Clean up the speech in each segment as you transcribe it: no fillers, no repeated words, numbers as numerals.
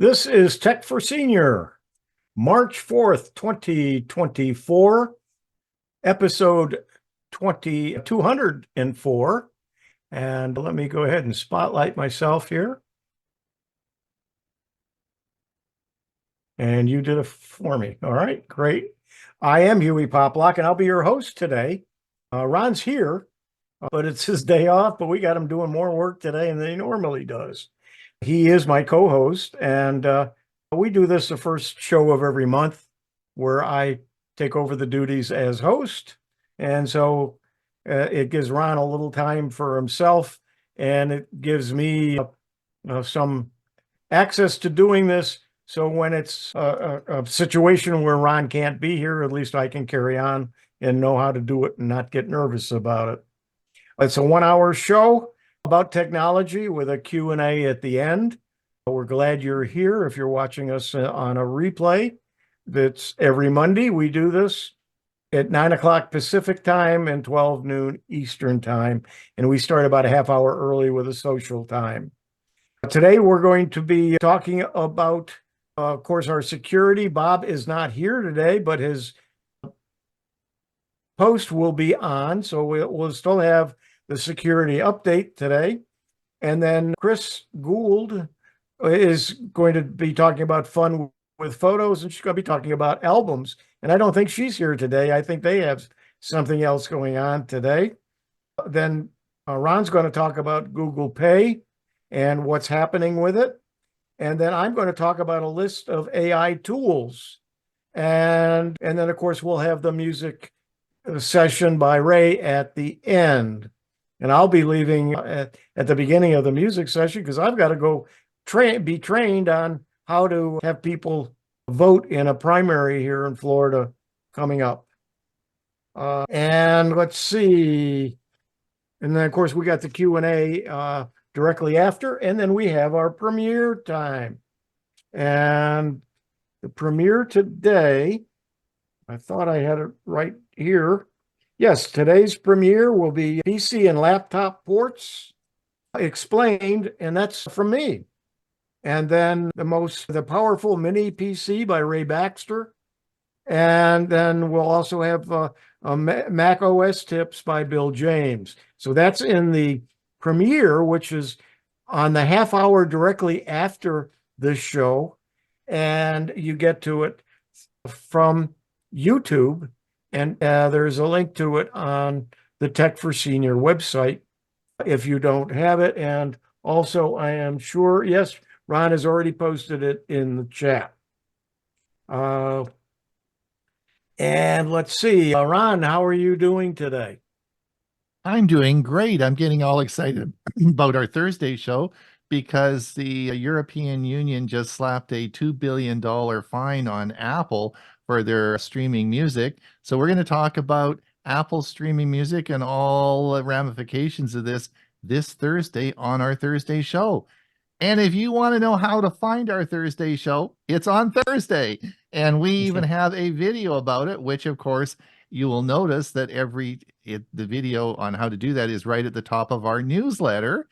This is Tech for Senior, March 4th, 2024, episode 204. And let me go ahead and spotlight myself here. And you did it for me. All right, great. I am Hewie Poplock, and I'll be your host today. Ron's here, but it's his day off, but we got him doing more work today than he normally does. He is my co-host, and we do this the first show of every month where I take over the duties as host. And so it gives Ron a little time for himself, and it gives me some access to doing this. So when it's a situation where Ron can't be here, at least I can carry on and know how to do it and not get nervous about it. It's a 1-hour show about technology with a Q&A at the end. We're glad you're here. If you're watching us on a replay, that's every Monday. We do this at 9 o'clock Pacific time and 12 noon Eastern time. And we start about a half hour early with a social time. Today, we're going to be talking about, of course, our security. Bob is not here today, but his post will be on. So we'll still have the security update today. And then Chris Guld is going to be talking about fun with photos, and she's going to be talking about albums. And I don't think she's here today. I think they have something else going on today. Then Ron's going to talk about Google Pay and what's happening with it. And then I'm going to talk about a list of AI tools. And then, of course, we'll have the music session by Ray at the end. And I'll be leaving at the beginning of the music session because I've got to go be trained on how to have people vote in a primary here in Florida coming up. And let's see. And then, of course, we got the Q&A directly after. And then we have our premiere time. And the premiere today, I thought I had it right here. Yes, today's premiere will be PC and laptop ports explained, and that's from me. And then the powerful mini PC by Ray Baxter. And then we'll also have Mac OS tips by Bill James. So that's in the premiere, which is on the half hour directly after this show. And you get to it from YouTube. And there's a link to it on the Tech for Senior website if you don't have it. And also, I am sure, yes, Ron has already posted it in the chat. And let's see, Ron, how are you doing today? I'm doing great. I'm getting all excited about our Thursday show because the European Union just slapped a $2 billion fine on Apple for their streaming music. So we're going to talk about Apple streaming music and all the ramifications of this Thursday on our Thursday show. And if you want to know how to find our Thursday show, it's on Thursday. And we even have a video about it, which of course you will notice that the video on how to do that is right at the top of our newsletter.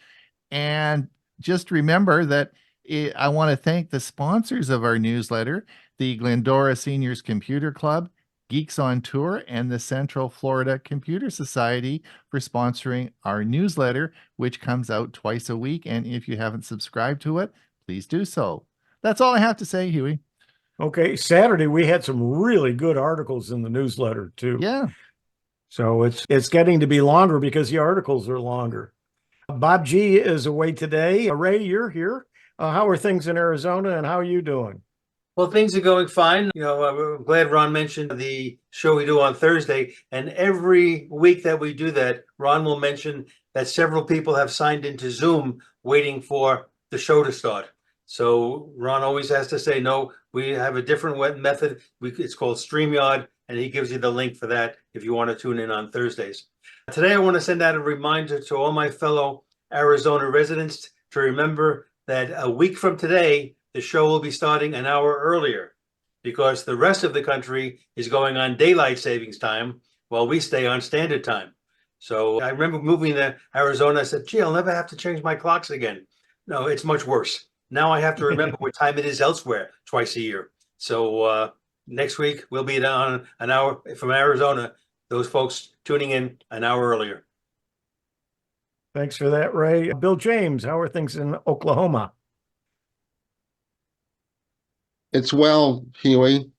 And just remember that I want to thank the sponsors of our newsletter, the Glendora Seniors Computer Club, Geeks on Tour, and the Central Florida Computer Society for sponsoring our newsletter, which comes out twice a week. And if you haven't subscribed to it, please do so. That's all I have to say, Huey. Okay, Saturday we had some really good articles in the newsletter too. Yeah. So it's getting to be longer because the articles are longer. Bob G is away today. Ray, you're here. How are things in Arizona, and how are you doing? Well, things are going fine. I'm glad Ron mentioned the show we do on Thursday. And every week that we do that, Ron will mention that several people have signed into Zoom waiting for the show to start. So Ron always has to say, no, we have a different method. It's called StreamYard, and he gives you the link for that if you want to tune in on Thursdays. Today, I want to send out a reminder to all my fellow Arizona residents to remember that a week from today, the show will be starting an hour earlier because the rest of the country is going on daylight savings time while we stay on standard time. So I remember moving to Arizona. I said, gee, I'll never have to change my clocks again. No, it's much worse. now I have to remember what time it is elsewhere twice a year. So next week we'll be on an hour from Arizona. Those folks tuning in an hour earlier. Thanks for that, Ray. Bill James, how are things in Oklahoma? It's well, Huey.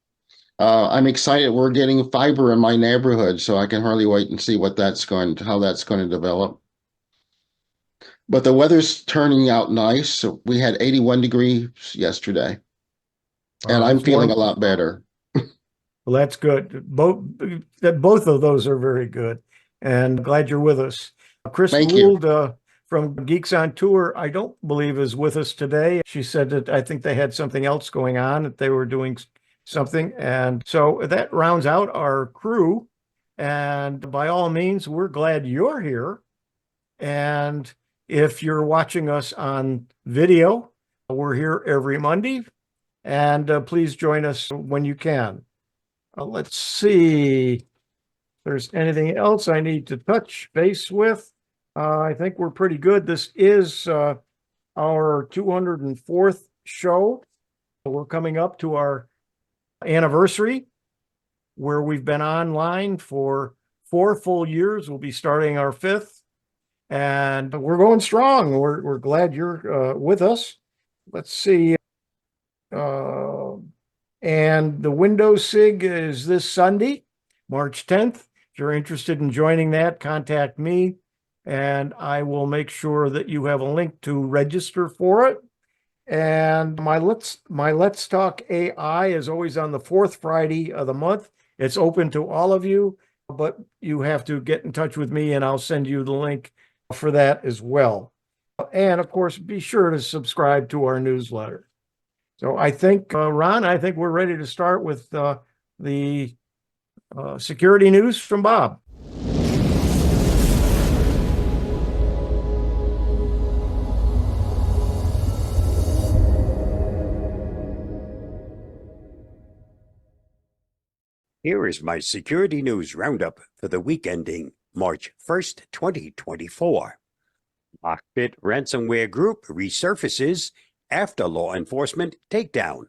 I'm excited. We're getting fiber in my neighborhood, so I can hardly wait and see how that's going to develop. But the weather's turning out nice. So we had 81 degrees yesterday, and I'm feeling a lot better. Well, that's good. Both of those are very good, and glad you're with us. Chris Guld from Geeks on Tour, I don't believe is with us today. She said that I think they had something else going on, that they were doing something. And so that rounds out our crew. And by all means, we're glad you're here. And if you're watching us on video, we're here every Monday. And please join us when you can. Let's see if there's anything else I need to touch base with. I think we're pretty good. This is our 204th show. We're coming up to our anniversary where we've been online for 4 full years. We'll be starting our 5th, and we're going strong. We're glad you're with us. Let's see. And the Windows SIG is this Sunday, March 10th. If you're interested in joining that, contact me, and I will make sure that you have a link to register for it. And my Let's Talk AI is always on the 4th Friday of the month. It's open to all of you, but you have to get in touch with me, and I'll send you the link for that as well. And of course, be sure to subscribe to our newsletter. So I think, Ron, I think we're ready to start with the security news from Bob. Here is my security news roundup for the week ending March 1st, 2024. LockBit ransomware group resurfaces after law enforcement takedown.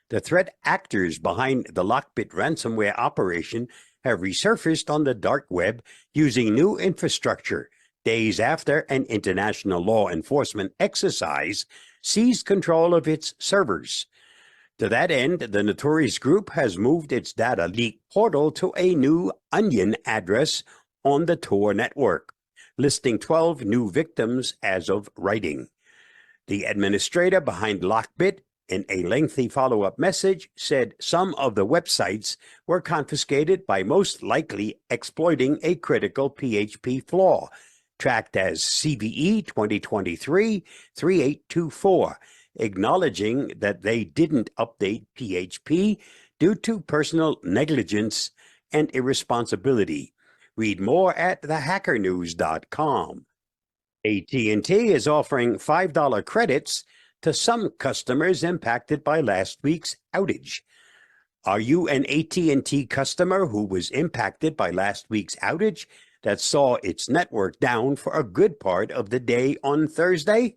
The threat actors behind the LockBit ransomware operation have resurfaced on the dark web using new infrastructure days after an international law enforcement exercise seized control of its servers. To that end, the notorious group has moved its data leak portal to a new onion address on the Tor network, listing 12 new victims as of writing. The administrator behind LockBit, in a lengthy follow-up message, said some of the websites were confiscated by most likely exploiting a critical PHP flaw, tracked as CVE 2023-3824, acknowledging that they didn't update PHP due to personal negligence and irresponsibility. Read more at thehackernews.com. AT&T is offering $5 credits to some customers impacted by last week's outage. Are you an AT&T customer who was impacted by last week's outage that saw its network down for a good part of the day on Thursday?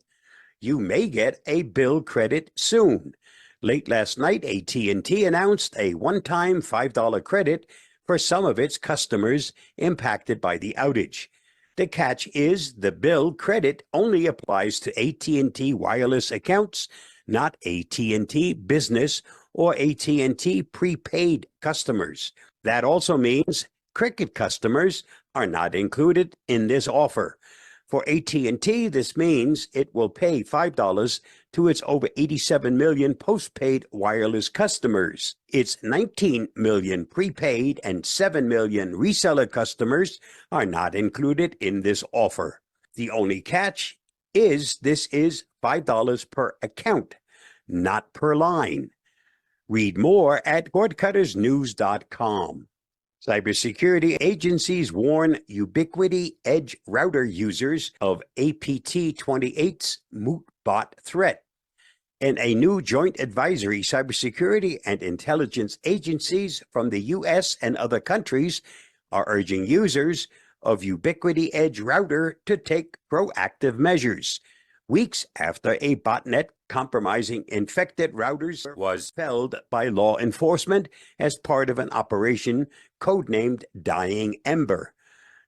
You may get a bill credit soon. Late last night, AT&T announced a one-time $5 credit for some of its customers impacted by the outage. The catch is the bill credit only applies to AT&T wireless accounts, not AT&T business or AT&T prepaid customers. That also means Cricket customers are not included in this offer. For AT&T, this means it will pay $5 to its over 87 million postpaid wireless customers. Its 19 million prepaid and 7 million reseller customers are not included in this offer. The only catch is this is $5 per account, not per line. Read more at cordcuttersnews.com. Cybersecurity agencies warn Ubiquiti Edge router users of APT28's moot bot threat. In a new joint advisory, cybersecurity and intelligence agencies from the U.S. and other countries are urging users of Ubiquiti Edge router to take proactive measures. weeks after a botnet compromising infected routers was felled by law enforcement as part of an operation codenamed Dying Ember.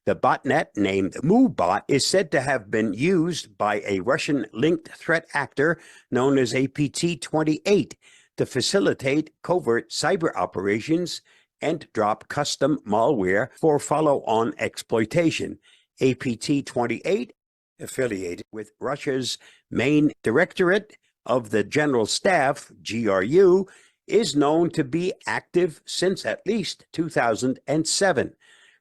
The botnet, named MooBot, is said to have been used by a Russian-linked threat actor known as APT-28 to facilitate covert cyber operations and drop custom malware for follow-on exploitation. APT-28, affiliated with Russia's main Directorate of the General Staff, GRU, is known to be active since at least 2007.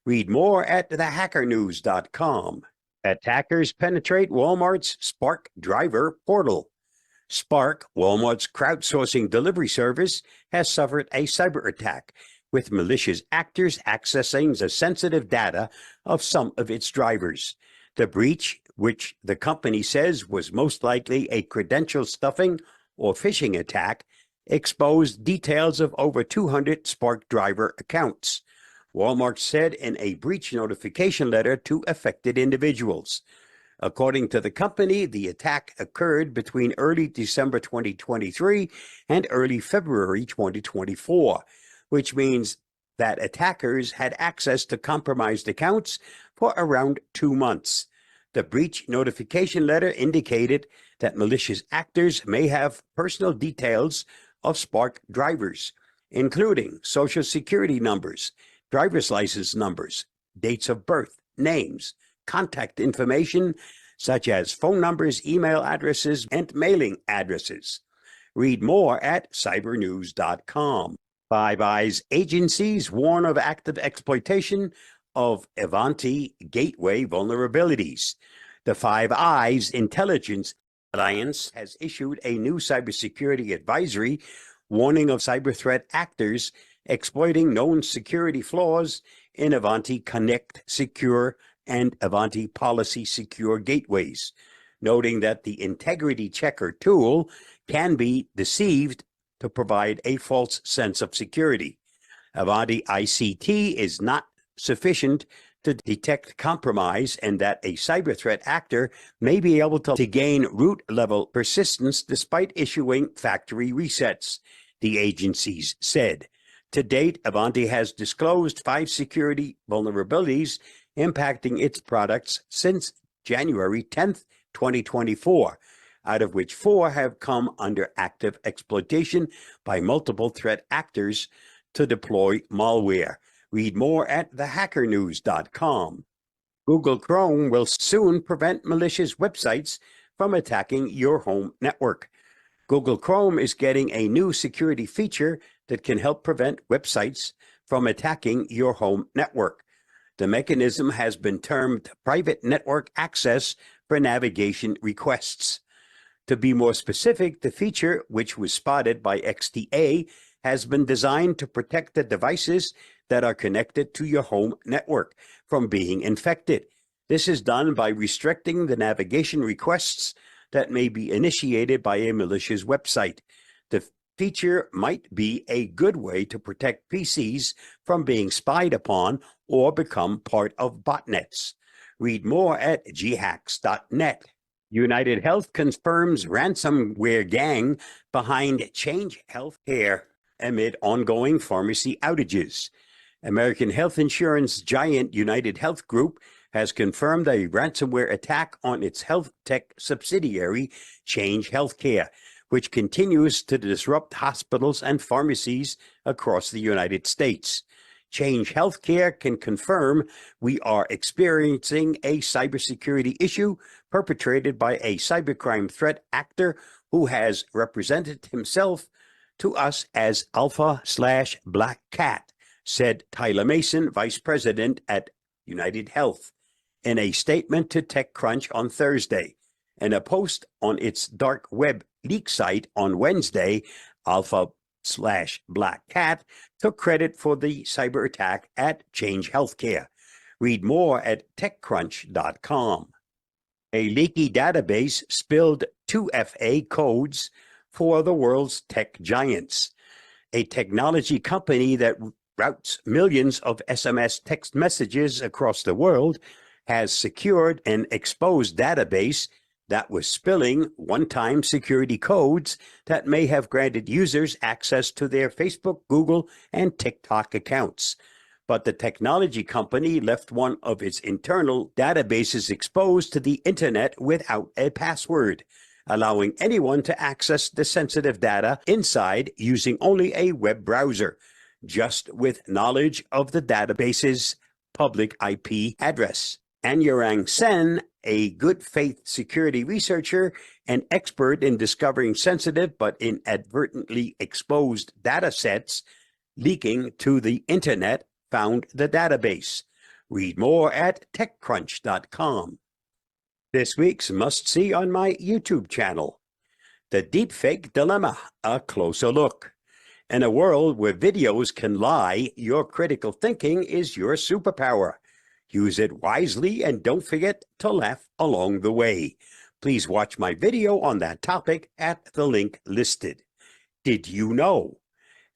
Read more at thehackernews.com. Attackers penetrate Walmart's Spark driver portal. Spark, Walmart's crowdsourcing delivery service, has suffered a cyber attack, with malicious actors accessing the sensitive data of some of its drivers. The breach, which the company says was most likely a credential stuffing or phishing attack, exposed details of over 200 Spark driver accounts. Walmart said in a breach notification letter to affected individuals. According to the company, the attack occurred between early December 2023 and early February 2024, which means that attackers had access to compromised accounts for around 2 months. The breach notification letter indicated that malicious actors may have personal details of Spark drivers, including social security numbers, driver's license numbers, dates of birth, names, contact information such as phone numbers, email addresses, and mailing addresses. Read more at cybernews.com. Five Eyes agencies warn of active exploitation of Ivanti gateway vulnerabilities. The Five Eyes Intelligence Alliance has issued a new cybersecurity advisory warning of cyber threat actors exploiting known security flaws in Ivanti Connect Secure and Ivanti Policy Secure gateways, noting that the Integrity Checker tool can be deceived to provide a false sense of security. Ivanti ICT is not sufficient to detect compromise, and that a cyber threat actor may be able to gain root-level persistence despite issuing factory resets, the agencies said. To date, Ivanti has disclosed 5 security vulnerabilities impacting its products since January 10th, 2024, out of which 4 have come under active exploitation by multiple threat actors to deploy malware. Read more at thehackernews.com. Google Chrome will soon prevent malicious websites from attacking your home network. Google Chrome is getting a new security feature that can help prevent websites from attacking your home network. The mechanism has been termed private network access for navigation requests. To be more specific, the feature, which was spotted by XDA, has been designed to protect the devices that are connected to your home network from being infected. This is done by restricting the navigation requests that may be initiated by a malicious website. The feature might be a good way to protect PCs from being spied upon or become part of botnets. Read more at ghacks.net. United Health confirms ransomware gang behind Change Healthcare amid ongoing pharmacy outages. American health insurance giant United Health Group has confirmed a ransomware attack on its health tech subsidiary, Change Healthcare, which continues to disrupt hospitals and pharmacies across the United States. Change Healthcare can confirm we are experiencing a cybersecurity issue perpetrated by a cybercrime threat actor who has represented himself to us as Alpha/Black Cat, said Tyler Mason, vice president at United Health, in a statement to TechCrunch on Thursday. In a post on its dark web leak site on Wednesday, Alpha/Black Cat took credit for the cyber attack at Change Healthcare. Read more at techcrunch.com. A leaky database spilled 2FA codes for the world's tech giants. A technology company that routes millions of SMS text messages across the world has secured an exposed database that was spilling one-time security codes that may have granted users access to their Facebook, Google, and TikTok accounts. But the technology company left one of its internal databases exposed to the internet without a password, allowing anyone to access the sensitive data inside using only a web browser, just with knowledge of the database's public IP address. ℍ𝕠𝕠𝕟 Sen, a good faith security researcher and expert in discovering sensitive but inadvertently exposed data sets leaking to the internet, found the database. Read more at techcrunch.com. This week's must-see on my YouTube channel, The Deepfake Dilemma, a closer look. In a world where videos can lie, your critical thinking is your superpower. Use it wisely and don't forget to laugh along the way. Please watch my video on that topic at the link listed. Did you know?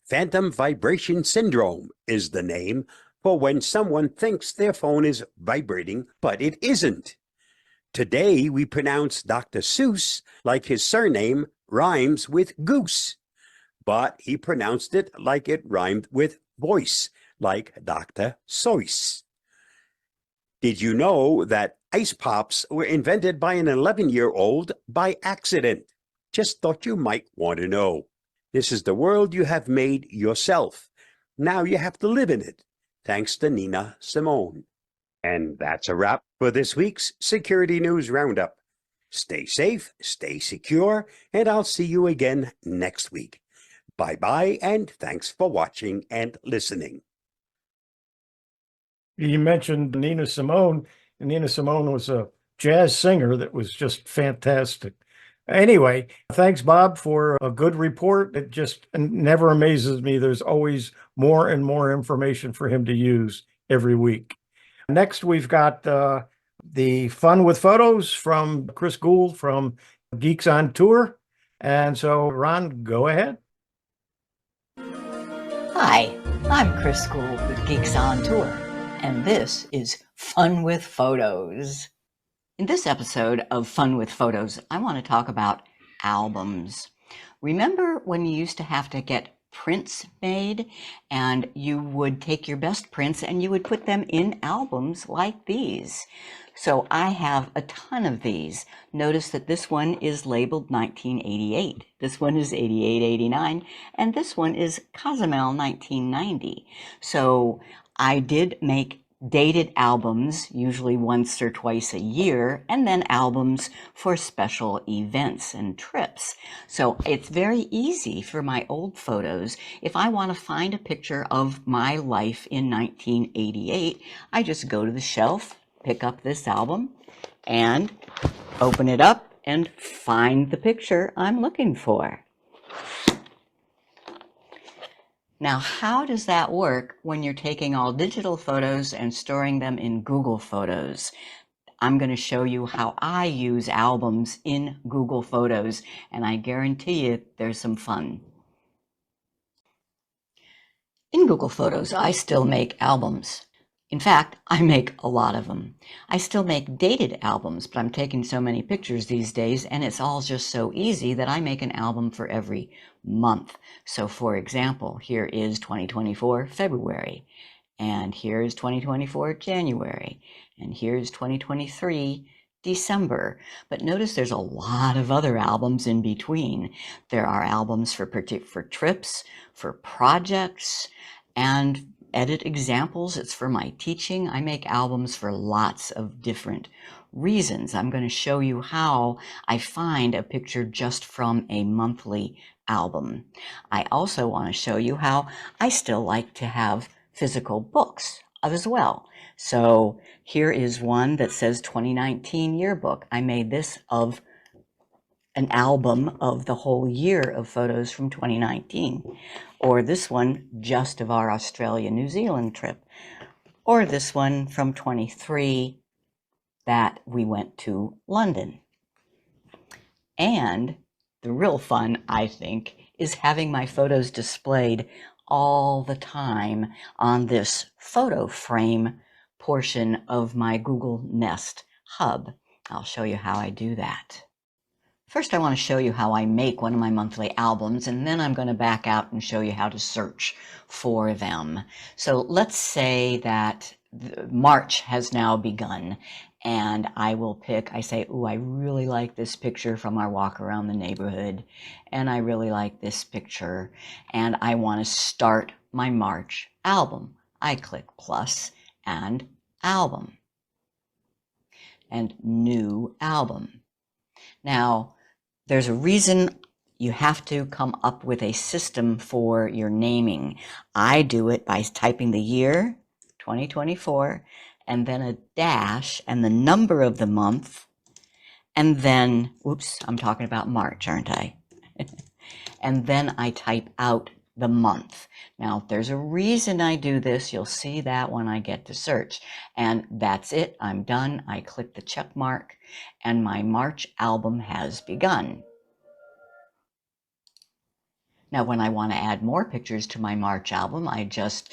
Phantom vibration syndrome is the name for when someone thinks their phone is vibrating, but it isn't. Today we pronounce Dr. Seuss like his surname rhymes with goose, but he pronounced it like it rhymed with voice, like Dr. Seuss. Did you know that ice pops were invented by an 11-year-old by accident? Just thought you might want to know. This is the world you have made yourself. Now you have to live in it, thanks to Nina Simone. And that's a wrap for this week's Security News Roundup. Stay safe, stay secure, and I'll see you again next week. Bye-bye, and thanks for watching and listening. You mentioned Nina Simone, and Nina Simone was a jazz singer that was just fantastic. Anyway, thanks, Bob, for a good report. It just never amazes me. There's always more and more information for him to use every week. Next, we've got the Fun with Photos from Chris Guld from Geeks on Tour. And so, Ron, go ahead. Hi, I'm Chris Guld with Geeks on Tour, and this is Fun with Photos. In this episode of Fun with Photos, I want to talk about albums. Remember when you used to have to get prints made, and you would take your best prints and you would put them in albums like these? So I have a ton of these. Notice that this one is labeled 1988, this one is 88-89, and this one is Cozumel 1990. So I did make dated albums, usually once or twice a year, and then albums for special events and trips. So it's very easy for my old photos. If I want to find a picture of my life in 1988, I just go to the shelf, pick up this album, and open it up and find the picture I'm looking for. Now, how does that work when you're taking all digital photos and storing them in Google Photos? I'm going to show you how I use albums in Google Photos, and I guarantee you there's some fun. In Google Photos, I still make albums. In fact, I make a lot of them. I still make dated albums, but I'm taking so many pictures these days, and it's all just so easy that I make an album for every month. So for example, here is 2024 February, and here's 2024 January, and here's 2023 December. But notice there's a lot of other albums in between. There are albums for trips, for projects, and edit examples. It's for my teaching. I make albums for lots of different reasons. I'm going to show you how I find a picture just from a monthly album. I also want to show you how I still like to have physical books as well. So here is one that says 2019 yearbook. I made this of an album of the whole year of photos from 2019. Or this one just of our Australia-New Zealand trip. Or this one from 23 that we went to London. And the real fun, I think, is having my photos displayed all the time on this photo frame portion of my Google Nest hub. I'll show you how I do that. First, I want to show you how I make one of my monthly albums, and then I'm going to back out and show you how to search for them. So let's say that March has now begun, and I will pick, I say, ooh, I really like this picture from our walk around the neighborhood, and I really like this picture, and I want to start my March album. I click plus and album, and new album. Now, there's a reason you have to come up with a system for your naming. I do it by typing the year, 2024, and then a dash and the number of the month, and then, oops, I'm talking about March, aren't I? And then I type out the month. Now, there's a reason I do this. You'll see that when I get to search. And that's it. I'm done. I click the check mark, and my March album has begun. Now, when I want to add more pictures to my March album, I just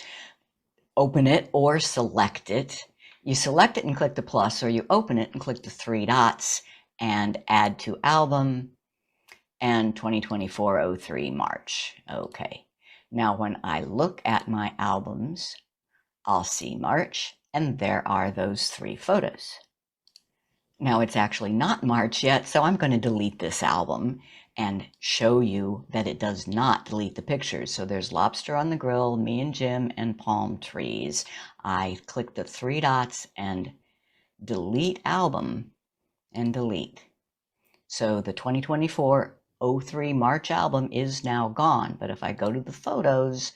open it or select it. You select it and click the plus, or you open it and click the three dots and add to album and 2024-03 March. Okay. Now, when I look at my albums, I'll see March, and there are those 3 photos. Now, it's actually not March yet, so I'm going to delete this album and show you that it does not delete the pictures. So there's lobster on the grill, me and Jim, and palm trees. I click the 3 dots and delete album and delete. So the 2024-03 March album is now gone, but if I go to the photos,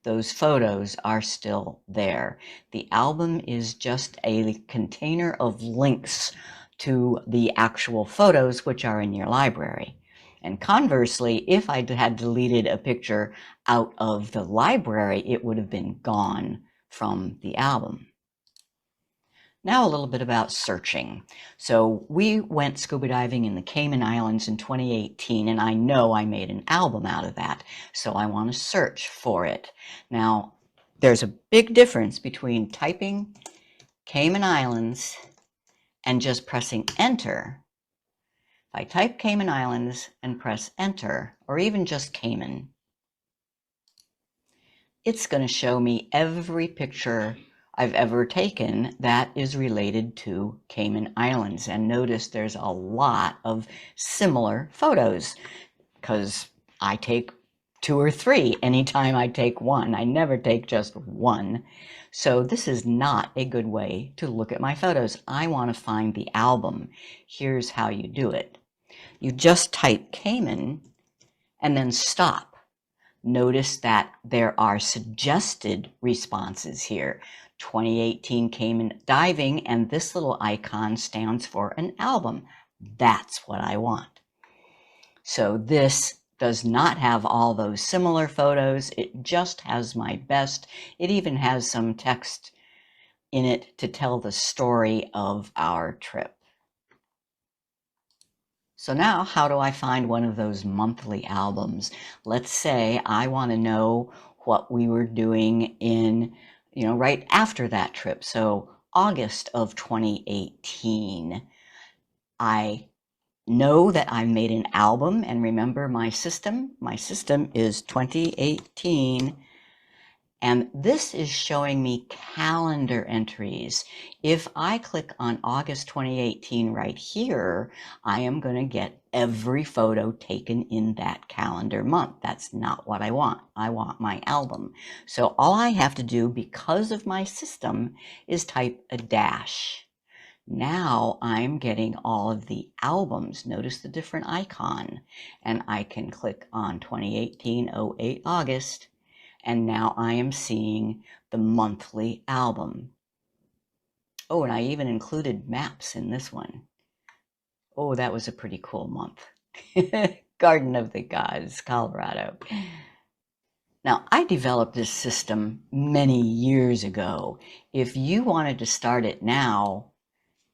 those photos are still there. The album is just a container of links to the actual photos which are in your library. And conversely, if I had deleted a picture out of the library, it would have been gone from the album. Now a little bit about searching. So we went scuba diving in the Cayman Islands in 2018, and I know I made an album out of that, so I want to search for it. Now, there's a big difference between typing Cayman Islands and just pressing enter. If I type Cayman Islands and press enter, or even just Cayman, it's going to show me every picture I've ever taken that is related to Cayman Islands. And notice there's a lot of similar photos because I take 2 or 3 anytime I take one. I never take just one. So this is not a good way to look at my photos. I want to find the album. Here's how you do it. You just type Cayman and then stop. Notice that there are suggested responses here. 2018 Cayman diving, and this little icon stands for an album. That's what I want. So this does not have all those similar photos. It just has my best. It even has some text in it to tell the story of our trip. So now, how do I find one of those monthly albums? Let's say I want to know what we were doing in, right after that trip. So August of 2018, I know that I made an album, and remember my system is 2018, and this is showing me calendar entries. If I click on August 2018 right here, I am going to get every photo taken in that calendar month. That's not what I want. I want my album. So all I have to do, because of my system, is type a dash. Now I'm getting all of the albums. Notice the different icon, and I can click on 2018-08 August, and now I am seeing the monthly album. Oh, and I even included maps in this one. Oh, that was a pretty cool month. Garden of the Gods, Colorado. Now, I developed this system many years ago. If you wanted to start it now,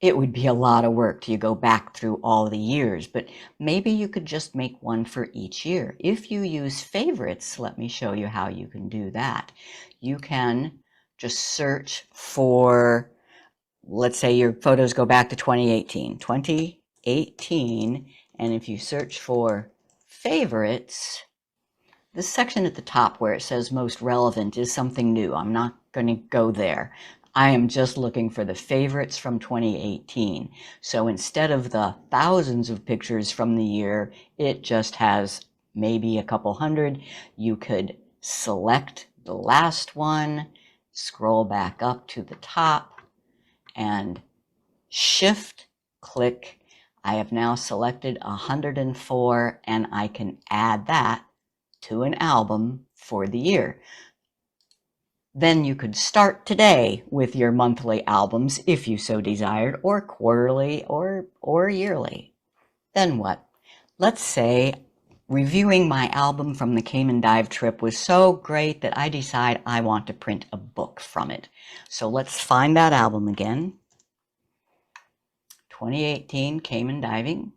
it would be a lot of work to go back through all the years, but maybe you could just make one for each year. If you use favorites, let me show you how you can do that. You can just search for, let's say your photos go back to 2018, And if you search for favorites, this section at the top where it says most relevant is something new. I'm not going to go there. I am just looking for the favorites from 2018. So instead of the thousands of pictures from the year, it just has maybe a couple hundred. You could select the last one, scroll back up to the top, and shift click. I have now selected 104, and I can add that to an album for the year. Then you could start today with your monthly albums if you so desired, or quarterly or yearly. Then what? Let's say reviewing my album from the Cayman dive trip was so great that I decide I want to print a book from it. So let's find that album again. 2018 Cayman diving.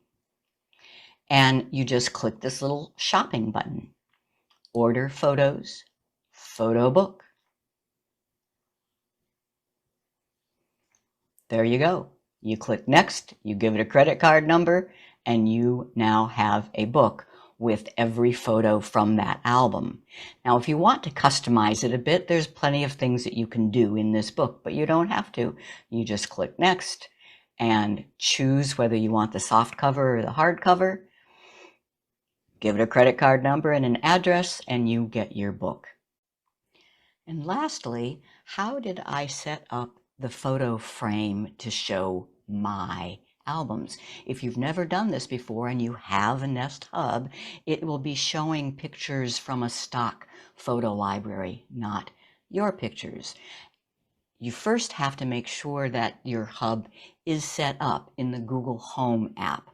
And you just click this little shopping button. Order photos, photo book. There you go. You click next, you give it a credit card number, and you now have a book with every photo from that album. Now, if you want to customize it a bit, there's plenty of things that you can do in this book, but you don't have to. You just click next and choose whether you want the soft cover or the hard cover. Give it a credit card number and an address, and you get your book. And lastly, how did I set up the photo frame to show my albums? If you've never done this before and you have a Nest Hub, it will be showing pictures from a stock photo library, not your pictures. You first have to make sure that your hub is set up in the Google Home app.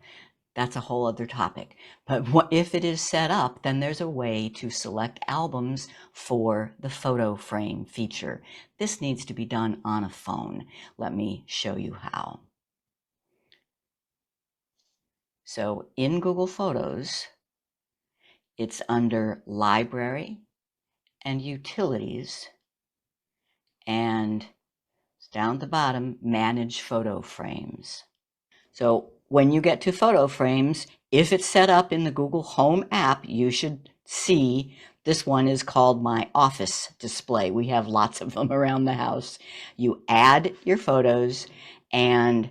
That's a whole other topic. But if it is set up, then there's a way to select albums for the photo frame feature. This needs to be done on a phone. Let me show you how. So in Google Photos, it's under Library and Utilities, and down at the bottom, Manage Photo Frames. So when you get to photo frames, if it's set up in the Google Home app, you should see this one is called My Office Display. We have lots of them around the house. You add your photos and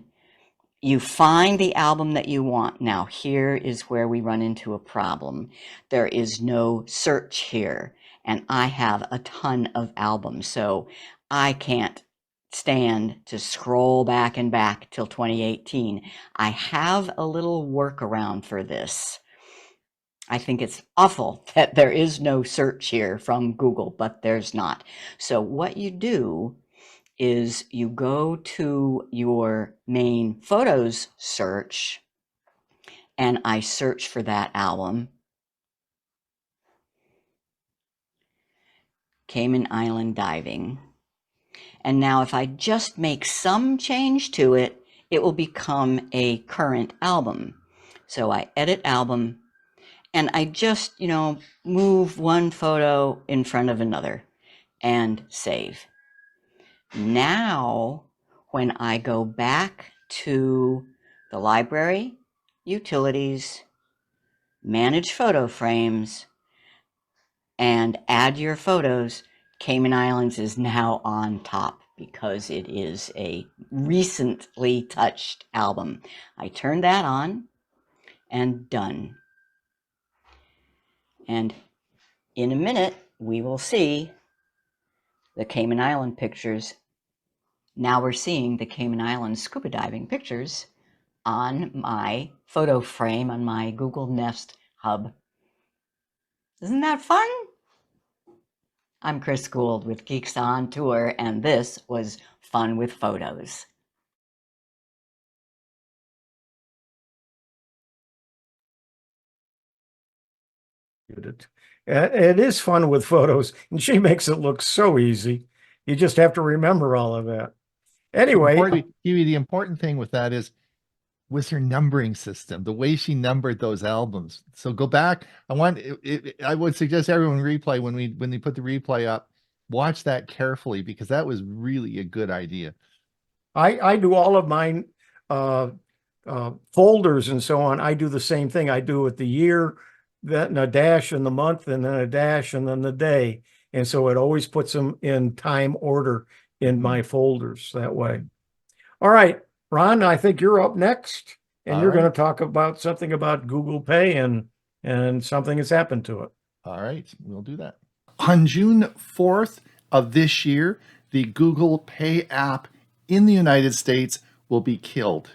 you find the album that you want. Now, here is where we run into a problem. There is no search here, and I have a ton of albums, so I can't stand to scroll back and back till 2018. I have a little workaround for this. I think it's awful that there is no search here from Google, but there's not. So what you do is you go to your main photos search, and I search for that album, Cayman Island Diving. And now if I just make some change to it, it will become a current album. So I edit album, and I just, move one photo in front of another and save. Now, when I go back to the library, utilities, manage photo frames, and add your photos, Cayman Islands is now on top because it is a recently touched album. I turn that on and done. And in a minute, we will see the Cayman Island pictures. Now we're seeing the Cayman Island scuba diving pictures on my photo frame on my Google Nest Hub. Isn't that fun? I'm Chris Guld with Geeks on Tour, and this was Fun with Photos. It is fun with photos, and she makes it look so easy. You just have to remember all of that. Anyway, the important thing with that was her numbering system, the way she numbered those albums. So go back. I would suggest everyone replay when they put the replay up. Watch that carefully because that was really a good idea. I do all of mine folders and so on, I do the same thing. I do it the year, then a dash in the month, and then a dash and then the day. And so it always puts them in time order in my folders that way. All right, Ron, I think you're up next, and All you're right. going to talk about something about Google Pay and something has happened to it. All right, we'll do that. On June 4th of this year, the Google Pay app in the United States will be killed.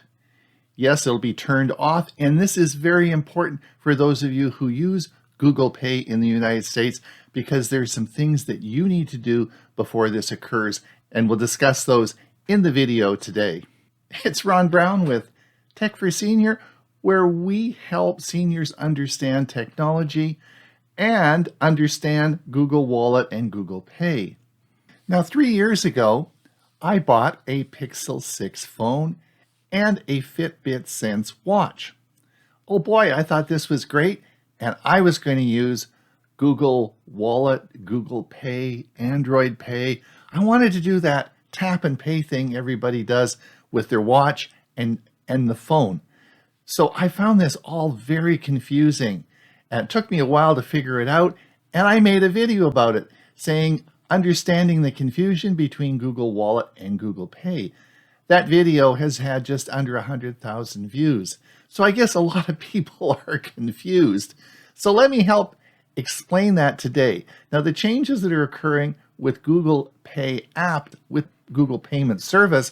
Yes, it'll be turned off, and this is very important for those of you who use Google Pay in the United States, because there's some things that you need to do before this occurs, and we'll discuss those in the video today. It's Ron Brown with Tech for Senior, where we help seniors understand technology and understand Google Wallet and Google Pay. Now, 3 years ago, I bought a Pixel 6 phone and a Fitbit Sense watch. Oh boy, I thought this was great, and I was going to use Google Wallet, Google Pay, Android Pay. I wanted to do that tap and pay thing everybody does with their watch and the phone. So I found this all very confusing, and it took me a while to figure it out, and I made a video about it saying, understanding the confusion between Google Wallet and Google Pay. That video has had just under 100,000 views. So I guess a lot of people are confused. So let me help explain that today. Now, the changes that are occurring with Google Pay app, with Google Payment Service,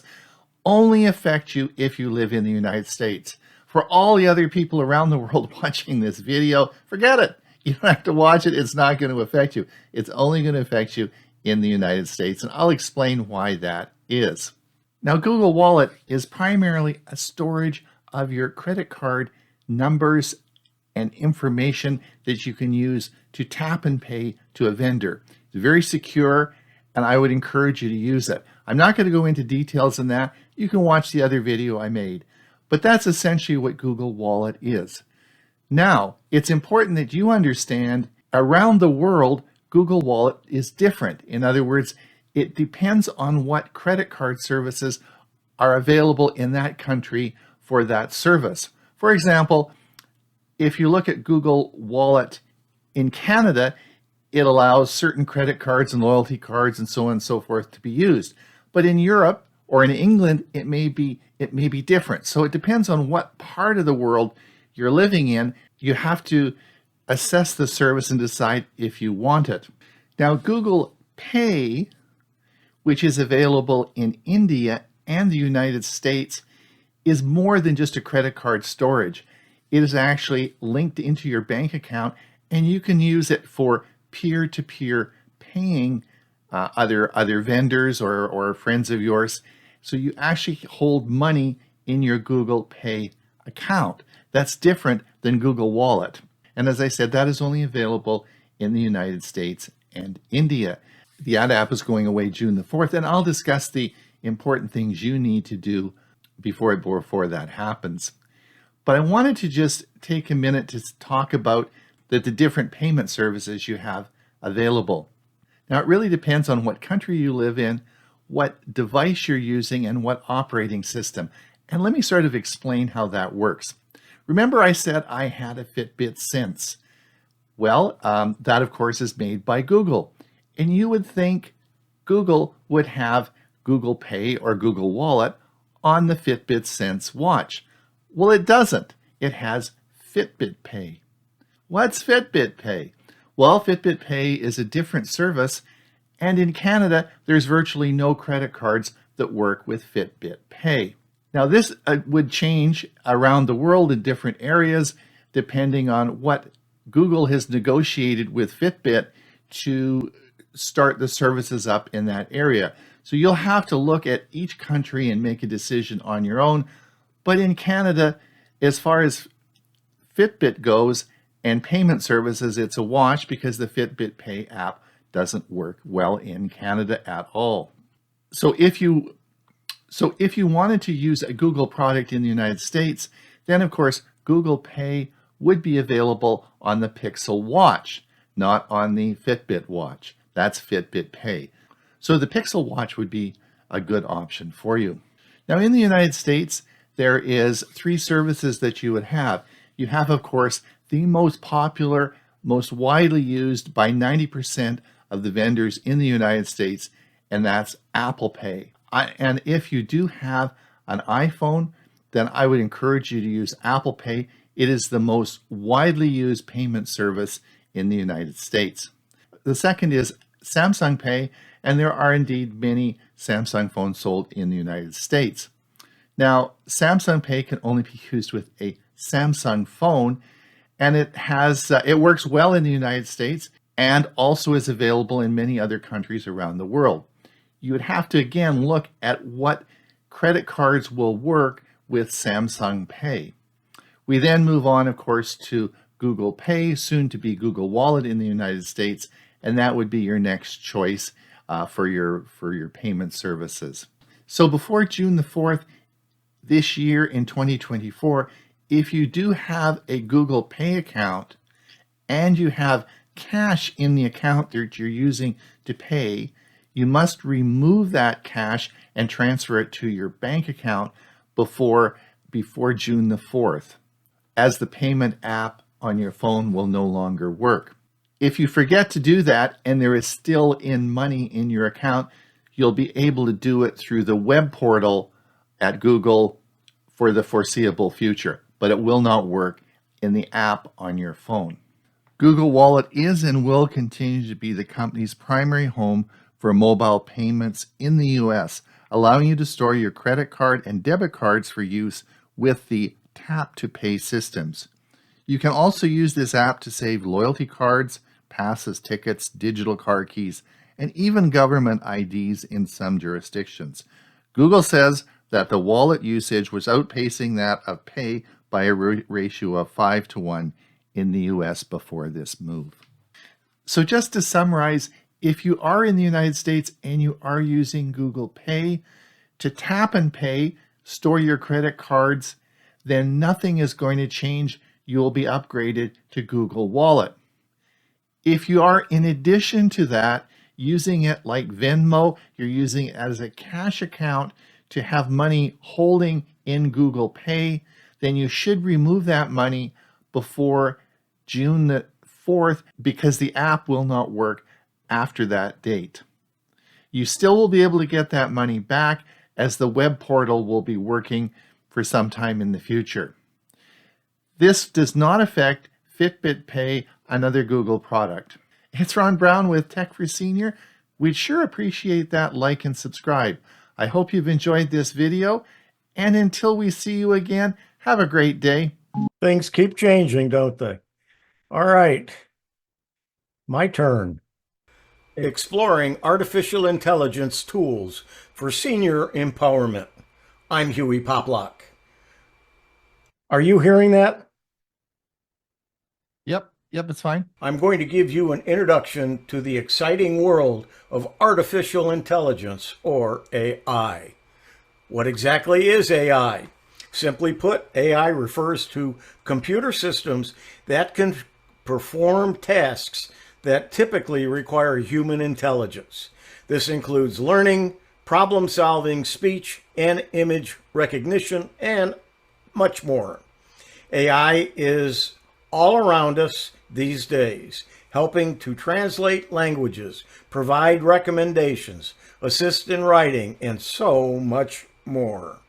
only affect you if you live in the United States. For all the other people around the world watching this video, forget it. You don't have to watch it. It's not going to affect you. It's only going to affect you in the United States. And I'll explain why that is. Now, Google Wallet is primarily a storage of your credit card numbers and information that you can use to tap and pay to a vendor. It's very secure, and I would encourage you to use it. I'm not going to go into details on that. You can watch the other video I made. But that's essentially what Google Wallet is. Now, it's important that you understand around the world, Google Wallet is different. In other words, it depends on what credit card services are available in that country for that service. For example, if you look at Google Wallet in Canada, it allows certain credit cards and loyalty cards and so on and so forth to be used. But in Europe or in England, it may be different. So it depends on what part of the world you're living in. You have to assess the service and decide if you want it. Now, Google Pay, which is available in India and the United States, is more than just a credit card storage. It is actually linked into your bank account, and you can use it for peer-to-peer paying other vendors or friends of yours. So you actually hold money in your Google Pay account. That's different than Google Wallet. And as I said, that is only available in the United States and India. The ad app is going away June the 4th, and I'll discuss the important things you need to do before that happens. But I wanted to just take a minute to talk about the different payment services you have available. Now, it really depends on what country you live in, what device you're using, and what operating system. And let me sort of explain how that works. Remember I said I had a Fitbit Sense. Well, that of course is made by Google. And you would think Google would have Google Pay or Google Wallet on the Fitbit Sense watch. Well, it doesn't. It has Fitbit Pay. What's Fitbit Pay? Well, Fitbit Pay is a different service, and in Canada, there's virtually no credit cards that work with Fitbit Pay. Now, this would change around the world in different areas, depending on what Google has negotiated with Fitbit to start the services up in that area. So you'll have to look at each country and make a decision on your own. But in Canada, as far as Fitbit goes and payment services, it's a wash because the Fitbit Pay app doesn't work well in Canada at all. So if you wanted to use a Google product in the United States, then of course Google Pay would be available on the Pixel watch, not on the Fitbit watch. That's Fitbit Pay. So the Pixel watch would be a good option for you. Now in the United States, there is 3 services that you would have. You have, of course, the most popular, most widely used by 90% of the vendors in the United States, and that's Apple Pay. And if you do have an iPhone, then I would encourage you to use Apple Pay. It is the most widely used payment service in the United States. The second is Samsung Pay, and there are indeed many Samsung phones sold in the United States. Now, Samsung Pay can only be used with a Samsung phone, and it works well in the United States and also is available in many other countries around the world. You would have to again look at what credit cards will work with Samsung Pay. We then move on, of course, to Google Pay, soon to be Google Wallet in the United States, and that would be your next choice for your payment services. So before June the 4th this year in 2024, if you do have a Google Pay account and you have cash in the account that you're using to pay, you must remove that cash and transfer it to your bank account before June the 4th, as the payment app on your phone will no longer work. If you forget to do that and there is still money in your account, you'll be able to do it through the web portal at Google for the foreseeable future, but it will not work in the app on your phone. Google Wallet is and will continue to be the company's primary home for mobile payments in the US, allowing you to store your credit card and debit cards for use with the tap to pay systems. You can also use this app to save loyalty cards, passes, tickets, digital car keys, and even government IDs in some jurisdictions. Google says that the wallet usage was outpacing that of pay by a ratio of 5-to-1 in the US before this move. So just to summarize, if you are in the United States and you are using Google Pay to tap and pay, store your credit cards, then nothing is going to change. You will be upgraded to Google Wallet. If you are, in addition to that, using it like Venmo, you're using it as a cash account to have money holding in Google Pay, then you should remove that money before June the 4th because the app will not work after that date. You still will be able to get that money back as the web portal will be working for some time in the future. This does not affect Fitbit Pay, another Google product. It's Ron Brown with Tech for Senior. We'd sure appreciate that like and subscribe. I hope you've enjoyed this video, and until we see you again, have a great day. Things keep changing, don't they? All right, my turn. Exploring artificial intelligence tools for senior empowerment. I'm Hewie Poplock. Are you hearing that? Yep, it's fine. I'm going to give you an introduction to the exciting world of artificial intelligence, or AI. What exactly is AI? Simply put, AI refers to computer systems that can perform tasks that typically require human intelligence. This includes learning, problem solving, speech and image recognition, and much more. AI is all around us these days, helping to translate languages, provide recommendations, assist in writing, and so much more.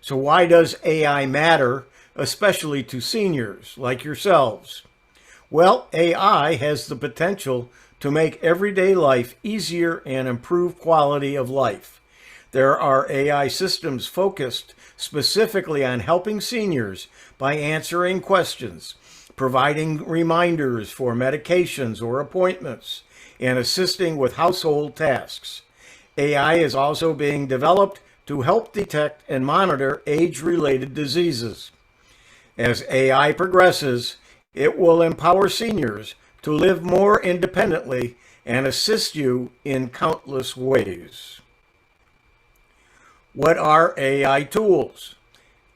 So why does AI matter, especially to seniors like yourselves? Well, AI has the potential to make everyday life easier and improve quality of life. There are AI systems focused specifically on helping seniors by answering questions, providing reminders for medications or appointments, and assisting with household tasks. AI is also being developed to help detect and monitor age-related diseases. As AI progresses, it will empower seniors to live more independently and assist you in countless ways. What are AI tools?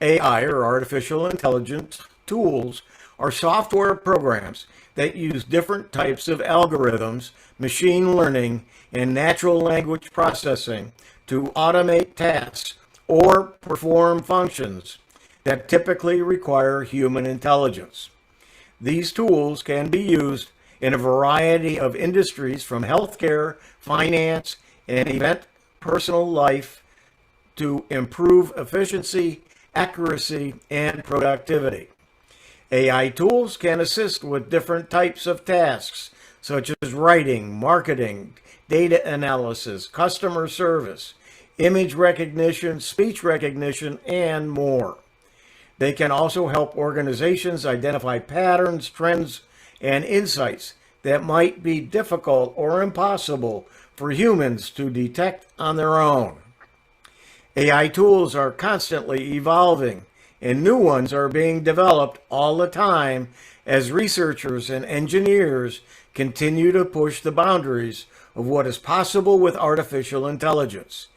AI, or artificial intelligence tools, are software programs that use different types of algorithms, machine learning, and natural language processing to automate tasks or perform functions that typically require human intelligence. These tools can be used in a variety of industries from healthcare, finance, and event personal life to improve efficiency, accuracy, and productivity. AI tools can assist with different types of tasks, such as writing, marketing, data analysis, customer service, image recognition, speech recognition, and more. They can also help organizations identify patterns, trends, and insights that might be difficult or impossible for humans to detect on their own. AI tools are constantly evolving, and new ones are being developed all the time as researchers and engineers continue to push the boundaries of what is possible with artificial intelligence.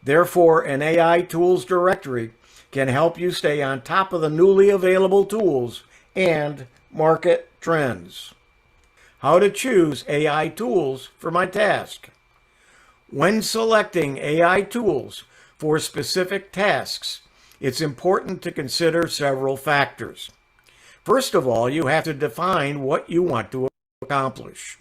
Therefore, an AI tools directory can help you stay on top of the newly available tools and market trends. How to choose AI tools for my task. When selecting AI tools for specific tasks, it's important to consider several factors. First of all, you have to define what you want to accomplish.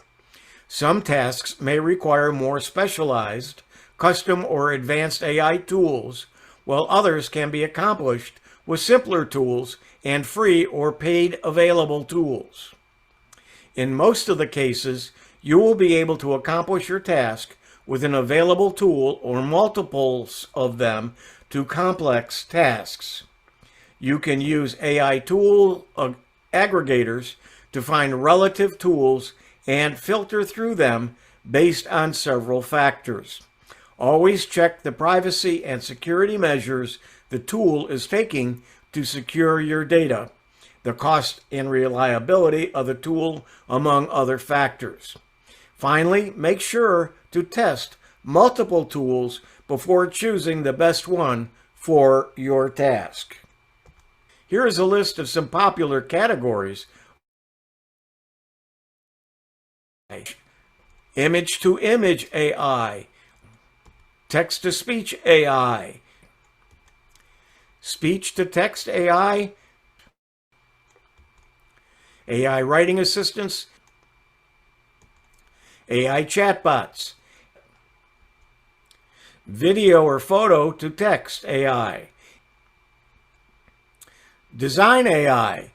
Some tasks may require more specialized, custom, or advanced AI tools, while others can be accomplished with simpler tools and free or paid available tools. In most of the cases, you will be able to accomplish your task with an available tool or multiples of them to complex tasks. You can use AI tool aggregators to find relative tools and filter through them based on several factors. Always check the privacy and security measures the tool is taking to secure your data, the cost and reliability of the tool, among other factors. Finally, make sure to test multiple tools before choosing the best one for your task. Here is a list of some popular categories. Image-to-image AI, text-to-speech AI, speech-to-text AI, AI writing assistants, AI chatbots, video or photo to text AI, design AI.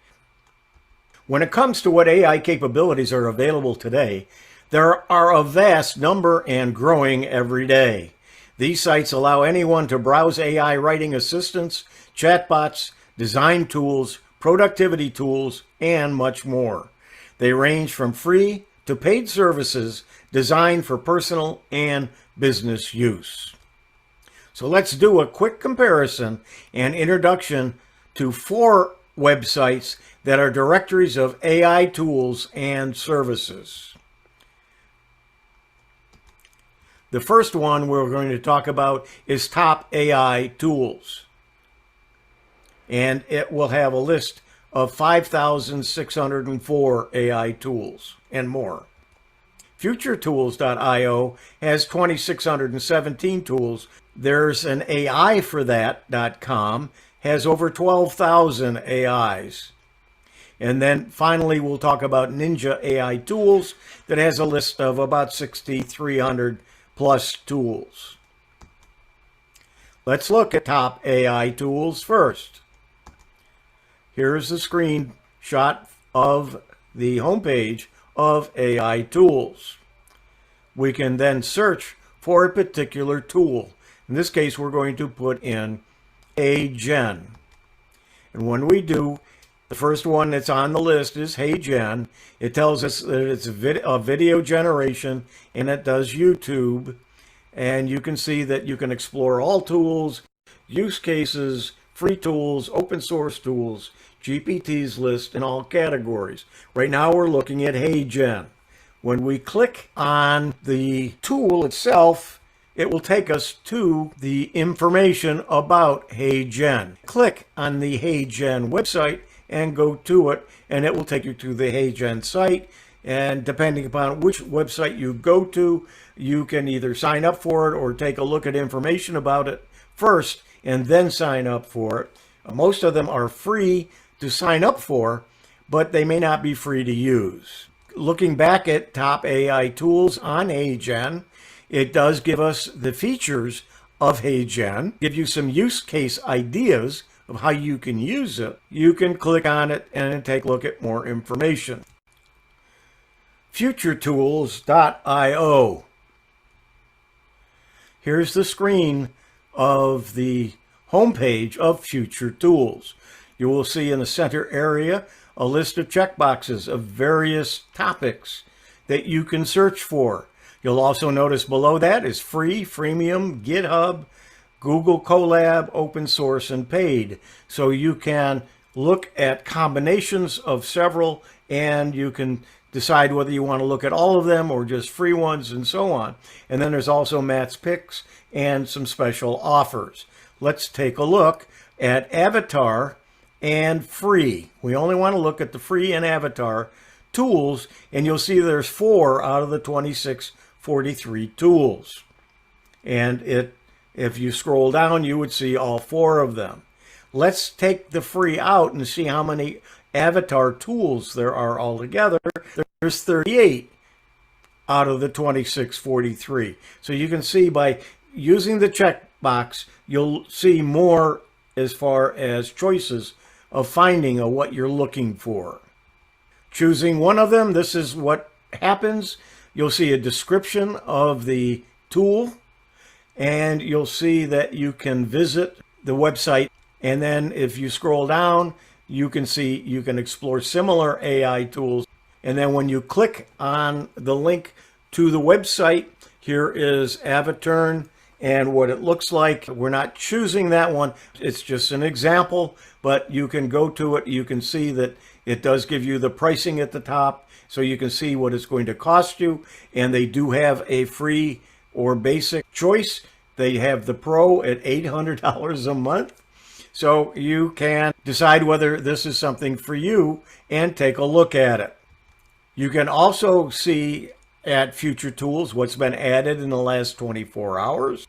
When it comes to what AI capabilities are available today, there are a vast number and growing every day. These sites allow anyone to browse AI writing assistants, chatbots, design tools, productivity tools, and much more. They range from free to paid services designed for personal and business use. So let's do a quick comparison and introduction to 4 websites that are directories of AI tools and services. The first one we're going to talk about is Top AI Tools. And it will have a list of 5,604 AI tools and more. FutureTools.io has 2,617 tools. There's an AI for that.com, has over 12,000 AIs. And then finally, we'll talk about Ninja AI Tools that has a list of about 6,300 plus tools. Let's look at Top AI Tools first. Here's a screenshot of the homepage of AI tools. We can then search for a particular tool. In this case, we're going to put in ℎ𝕠𝕠𝕟. And when we do, the first one that's on the list is ℎ𝕠𝕠𝕟. It tells us that it's a video generation, and it does YouTube. And you can see that you can explore all tools, use cases, free tools, open source tools, GPT's list in all categories. Right now we're looking at ℎ𝕠𝕠𝕟. When we click on the tool itself, it will take us to the information about ℎ𝕠𝕠𝕟. Click on the ℎ𝕠𝕠𝕟 website and go to it, and it will take you to the ℎ𝕠𝕠𝕟 site. And depending upon which website you go to, you can either sign up for it or take a look at information about it first and then sign up for it. Most of them are free to sign up for, but they may not be free to use. Looking back at top AI tools on ℏ𝕠𝕠𝕟, it does give us the features of ℏ𝕠𝕠𝕟, give you some use case ideas of how you can use it. You can click on it and take a look at more information. FutureTools.io. Here's the screen of the homepage of Future Tools. You will see in the center area a list of checkboxes of various topics that you can search for. You'll also notice below that is free, freemium, GitHub, Google Colab, open source, and paid. So you can look at combinations of several, and you can decide whether you want to look at all of them or just free ones and so on. And then there's also Matt's picks and some special offers. Let's take a look at Avatar and free. We only want to look at the free and Avatar tools, and you'll see there's 4 out of the 2643 tools. And if you scroll down, you would see all 4 of them. Let's take the free out and see how many Avatar tools there are altogether. There's 38 out of the 2643. So you can see by using the checkbox, you'll see more as far as choices of finding what you're looking for. Choosing one of them, this is what happens. You'll see a description of the tool, and you'll see that you can visit the website. And then if you scroll down, you can see you can explore similar AI tools. And then when you click on the link to the website, here is Avatar and what it looks like. We're not choosing that one. It's just an example, but you can go to it. You can see that it does give you the pricing at the top, so you can see what it's going to cost you. And they do have a free or basic choice. They have the Pro at $800 a month. So you can decide whether this is something for you and take a look at it. You can also see at Future Tools what's been added in the last 24 hours.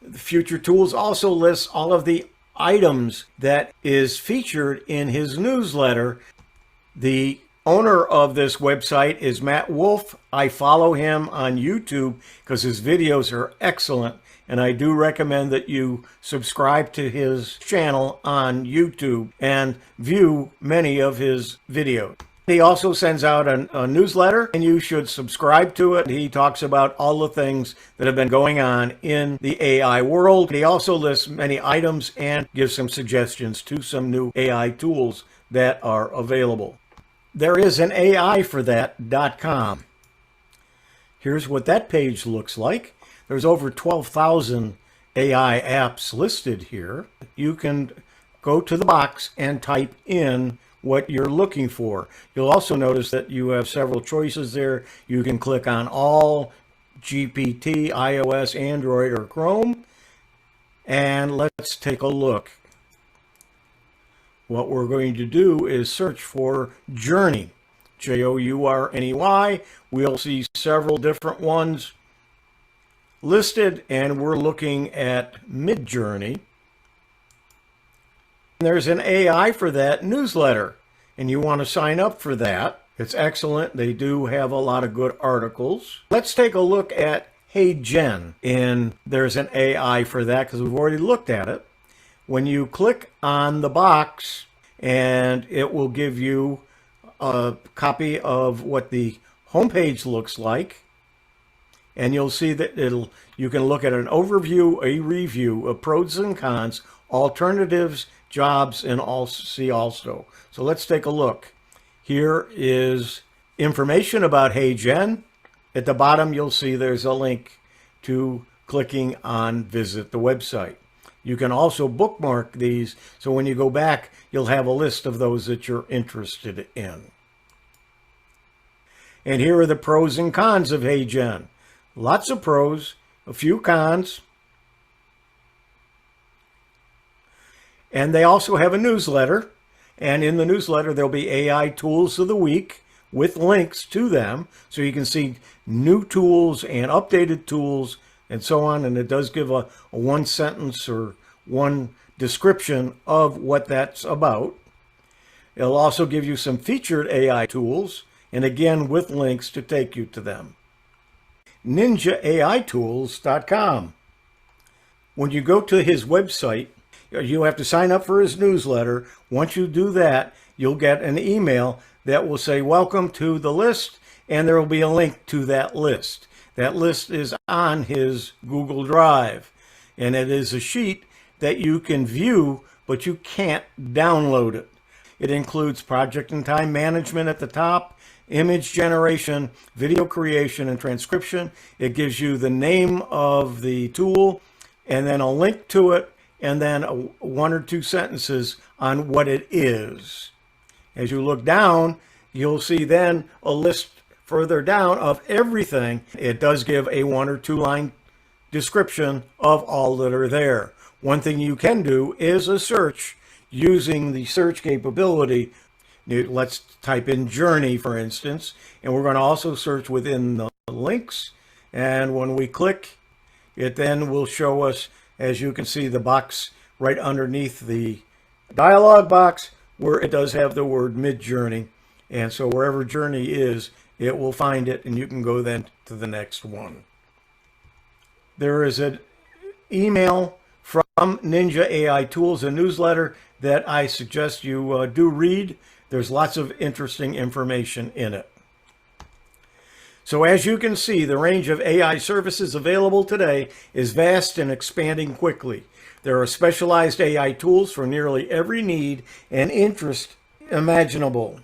The Future Tools also lists all of the items that is featured in his newsletter. The owner of this website is Matt Wolf. I follow him on YouTube because his videos are excellent, and I do recommend that you subscribe to his channel on YouTube and view many of his videos. He also sends out a newsletter, and you should subscribe to it. He talks about all the things that have been going on in the AI world. He also lists many items and gives some suggestions to some new AI tools that are available. There is an AIforthat.com. Here's what that page looks like. There's over 12,000 AI apps listed here. You can go to the box and type in what you're looking for. You'll also notice that you have several choices there. You can click on all, GPT, iOS, Android, or Chrome. And let's take a look. What we're going to do is search for Journey, Journey. We'll see several different ones listed, and we're looking at Midjourney. There's an AI for that newsletter, and you want to sign up for that. It's excellent. They do have a lot of good articles. Let's take a look at ℏ𝕠𝕠𝕟, and there's an AI for that because we've already looked at it. When you click on the box, and it will give you a copy of what the homepage looks like, and you'll see that you can look at an overview, a review of pros and cons, alternatives, jobs, and see also. So let's take a look. Here is information about ℏ𝕠𝕠𝕟. At the bottom, you'll see there's a link to clicking on visit the website. You can also bookmark these, so when you go back, you'll have a list of those that you're interested in. And here are the pros and cons of ℏ𝕠𝕠𝕟. Lots of pros, a few cons. And they also have a newsletter. And in the newsletter, there'll be AI tools of the week, with links to them so you can see new tools and updated tools and so on. And it does give a one sentence or one description of what that's about. It'll also give you some featured AI tools, and again with links to take you to them. ℍ𝕖𝕳𝕠𝕟.com. When you go to his website, you have to sign up for his newsletter. Once you do that, you'll get an email that will say, welcome to the list, and there will be a link to that list. That list is on his Google Drive, and it is a sheet that you can view, but you can't download it. It includes project and time management at the top, image generation, video creation, and transcription. It gives you the name of the tool, and then a link to it, and then one or two sentences on what it is. As you look down, you'll see then a list further down of everything. It does give a 1 or 2 line description of all that are there. One thing you can do is a search using the search capability. Let's type in journey, for instance, and we're going to also search within the links. And when we click, it then will show us, as you can see, the box right underneath the dialog box where it does have the word Midjourney. And so wherever journey is, it will find it, and you can go then to the next one. There is an email from Ninja AI Tools, a newsletter that I suggest you do read. There's lots of interesting information in it. So as you can see, the range of AI services available today is vast and expanding quickly. There are specialized AI tools for nearly every need and interest imaginable.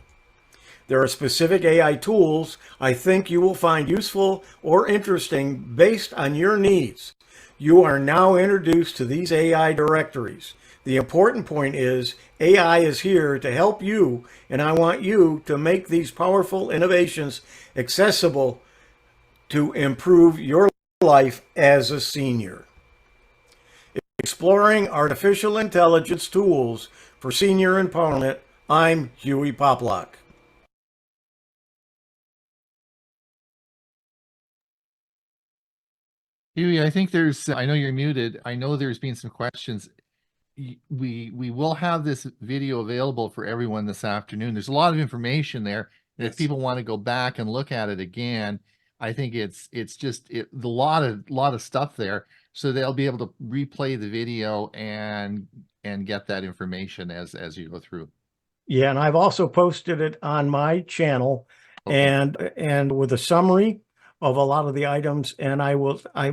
There are specific AI tools I think you will find useful or interesting based on your needs. You are now introduced to these AI directories. The important point is AI is here to help you, and I want you to make these powerful innovations accessible to improve your life as a senior. Exploring artificial intelligence tools for senior empowerment, I'm Hewie Poplock. Huey, I think I know you're muted. I know there's been some questions. We will have this video available for everyone this afternoon. There's a lot of information there. And if people want to go back and look at it again, I think it's just a lot of stuff there. So they'll be able to replay the video and get that information as you go through. Yeah, and I've also posted it on my channel, Okay. and with a summary of a lot of the items. And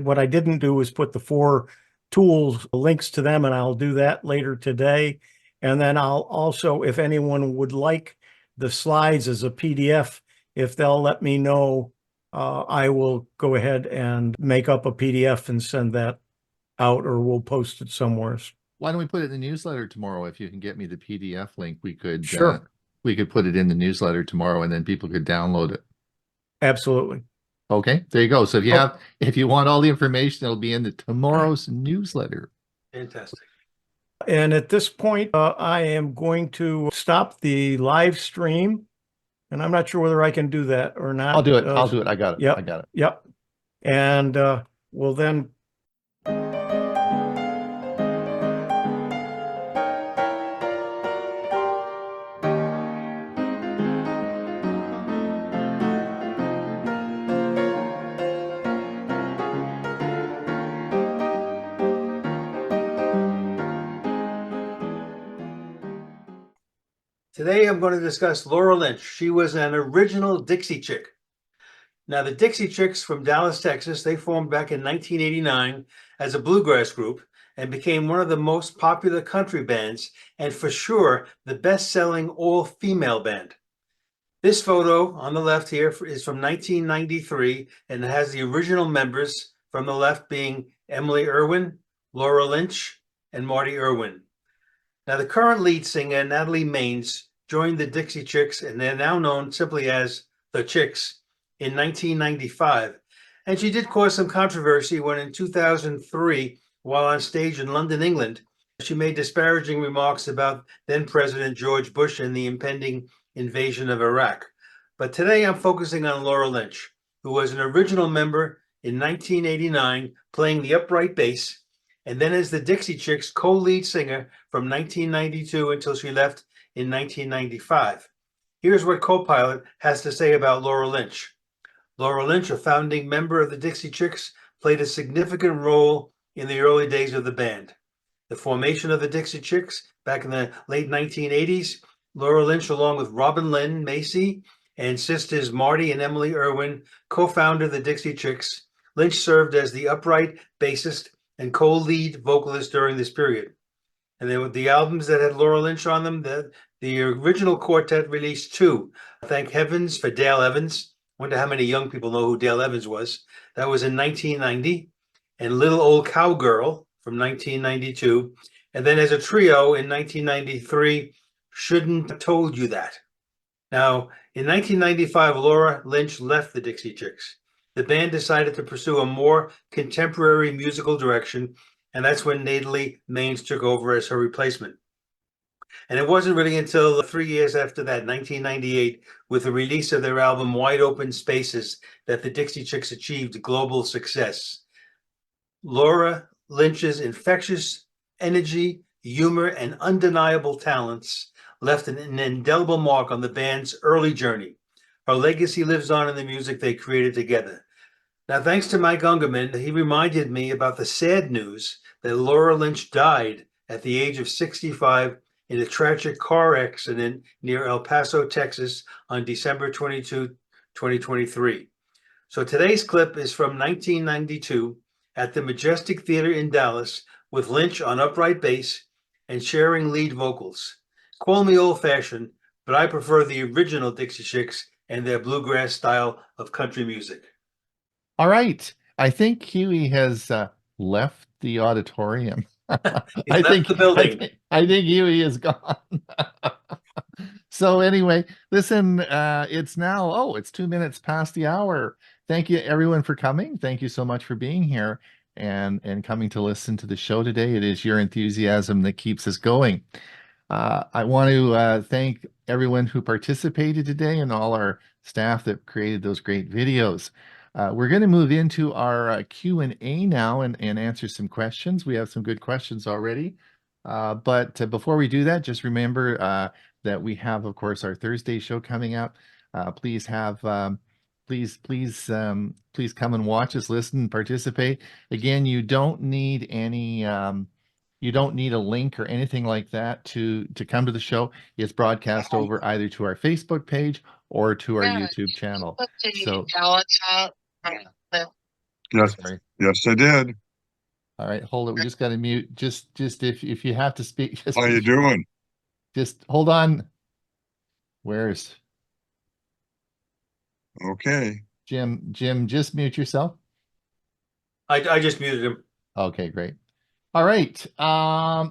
what I didn't do is put the 4 tools, links to them, and I'll do that later today. And then I'll also, if anyone would like the slides as a PDF, if they'll let me know, I will go ahead and make up a PDF and send that out, or we'll post it somewhere. Why don't we put it in the newsletter tomorrow? If you can get me the PDF link, we could we could put it in the newsletter tomorrow, and then people could download it. Absolutely. Okay, there you go. So if you want all the information, it'll be in tomorrow's newsletter. Fantastic. And at this point, I am going to stop the live stream, and I'm not sure whether I can do that or not. I'll do it. I'll do it. I got it. Yep. I got it. Yep. And we'll then. Today I'm going to discuss Laura Lynch. She was an original Dixie Chick. Now the Dixie Chicks from Dallas, Texas, they formed back in 1989 as a bluegrass group and became one of the most popular country bands, and for sure the best-selling all-female band. This photo on the left here is from 1993, and it has the original members from the left being Emily Irwin, Laura Lynch, and Marty Irwin. Now the current lead singer, Natalie Maines, joined the Dixie Chicks, and they're now known simply as the Chicks, in 1995. And she did cause some controversy when in 2003, while on stage in London, England, she made disparaging remarks about then President George Bush and the impending invasion of Iraq. But today I'm focusing on Laura Lynch, who was an original member in 1989 playing the upright bass, and then as the Dixie Chicks co-lead singer from 1992 until she left in 1995. Here's what Copilot has to say about Laura Lynch. Laura Lynch, a founding member of the Dixie Chicks, played a significant role in the early days of the band. The formation of the Dixie Chicks back in the late 1980s, Laura Lynch, along with Robin Lynn Macy and sisters Marty and Emily Irwin, co-founded the Dixie Chicks. Lynch served as the upright bassist and co-lead vocalist during this period. And then with the albums that had Laura Lynch on them, the original quartet released two. Thank Heavens for Dale Evans. Wonder how many young people know who Dale Evans was. That was in 1990. And Little Old Cowgirl from 1992. And then as a trio in 1993, Shouldn't Have Told You That. Now, in 1995, Laura Lynch left the Dixie Chicks. The band decided to pursue a more contemporary musical direction, and that's when ℏ𝕠𝕠𝕜 took over as her replacement. And it wasn't really until 3 years after that, 1998, with the release of their album Wide Open Spaces, that the Dixie Chicks achieved global success. Laura Lynch's infectious energy, humor, and undeniable talents left an indelible mark on the band's early journey. Her legacy lives on in the music they created together. Now, thanks to Mike Ungerman, he reminded me about the sad news that Laura Lynch died at the age of 65 in a tragic car accident near El Paso, Texas on December 22, 2023. So today's clip is from 1992 at the Majestic Theater in Dallas with Lynch on upright bass and sharing lead vocals. Call me old-fashioned, but I prefer the original Dixie Chicks and their bluegrass style of country music. All right. I think Huey has left the auditorium. He's left the building. I think Huey is gone. So anyway, listen, it's now, it's 2 minutes past the hour. Thank you everyone for coming. Thank you so much for being here and coming to listen to the show today. It is your enthusiasm that keeps us going. I want to thank everyone who participated today and all our staff that created those great videos. We're going to move into our Q&A now and answer some questions. We have some good questions already. But before we do that, just remember that we have, of course, our Thursday show coming up. Please come and watch us, listen, participate. Again, you don't need any you don't need a link or anything like that to come to the show. It's broadcast over either to our Facebook page or to our YouTube channel. So Yes, sorry. yes, I did. All right, hold it. We just got to mute. Just if you have to speak, How you doing? just hold on. Where's Okay. Jim? Jim, just mute yourself. I just muted him. Okay, great. All right,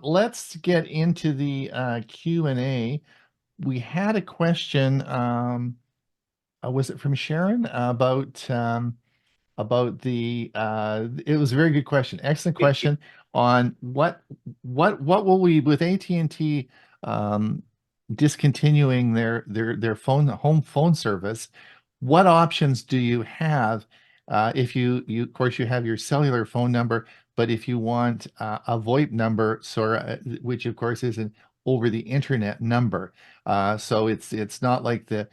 let's get into the Q&A. We had a question. Was it from Sharon about the? It was a very good question. Excellent question on what will we with AT&T discontinuing their home phone service? What options do you have if you of course you have your cellular phone number, but if you want a VoIP number, which of course is an over the internet number, so it's not like the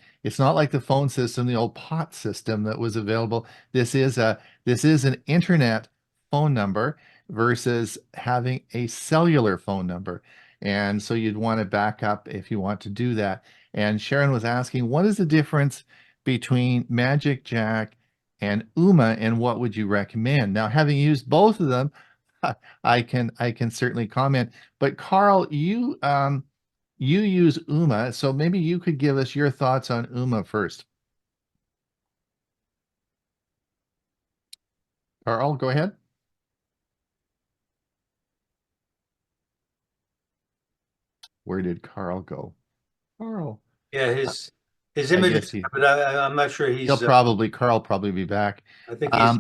phone system, the old POT system that was available. This is an internet phone number versus having a cellular phone number, and so you'd want to back up if you want to do that. And Sharon was asking, what is the difference between Magic Jack and ℚ𝕚𝕚, and what would you recommend? Now, having used both of them, I can certainly comment. But Carl, you use ℚ𝕚𝕚, so maybe you could give us your thoughts on ℚ𝕚𝕚 first. Carl, go ahead. Where did Carl go? Carl. Yeah, his image is, but I'm not sure he's. Carl probably be back. I think he's.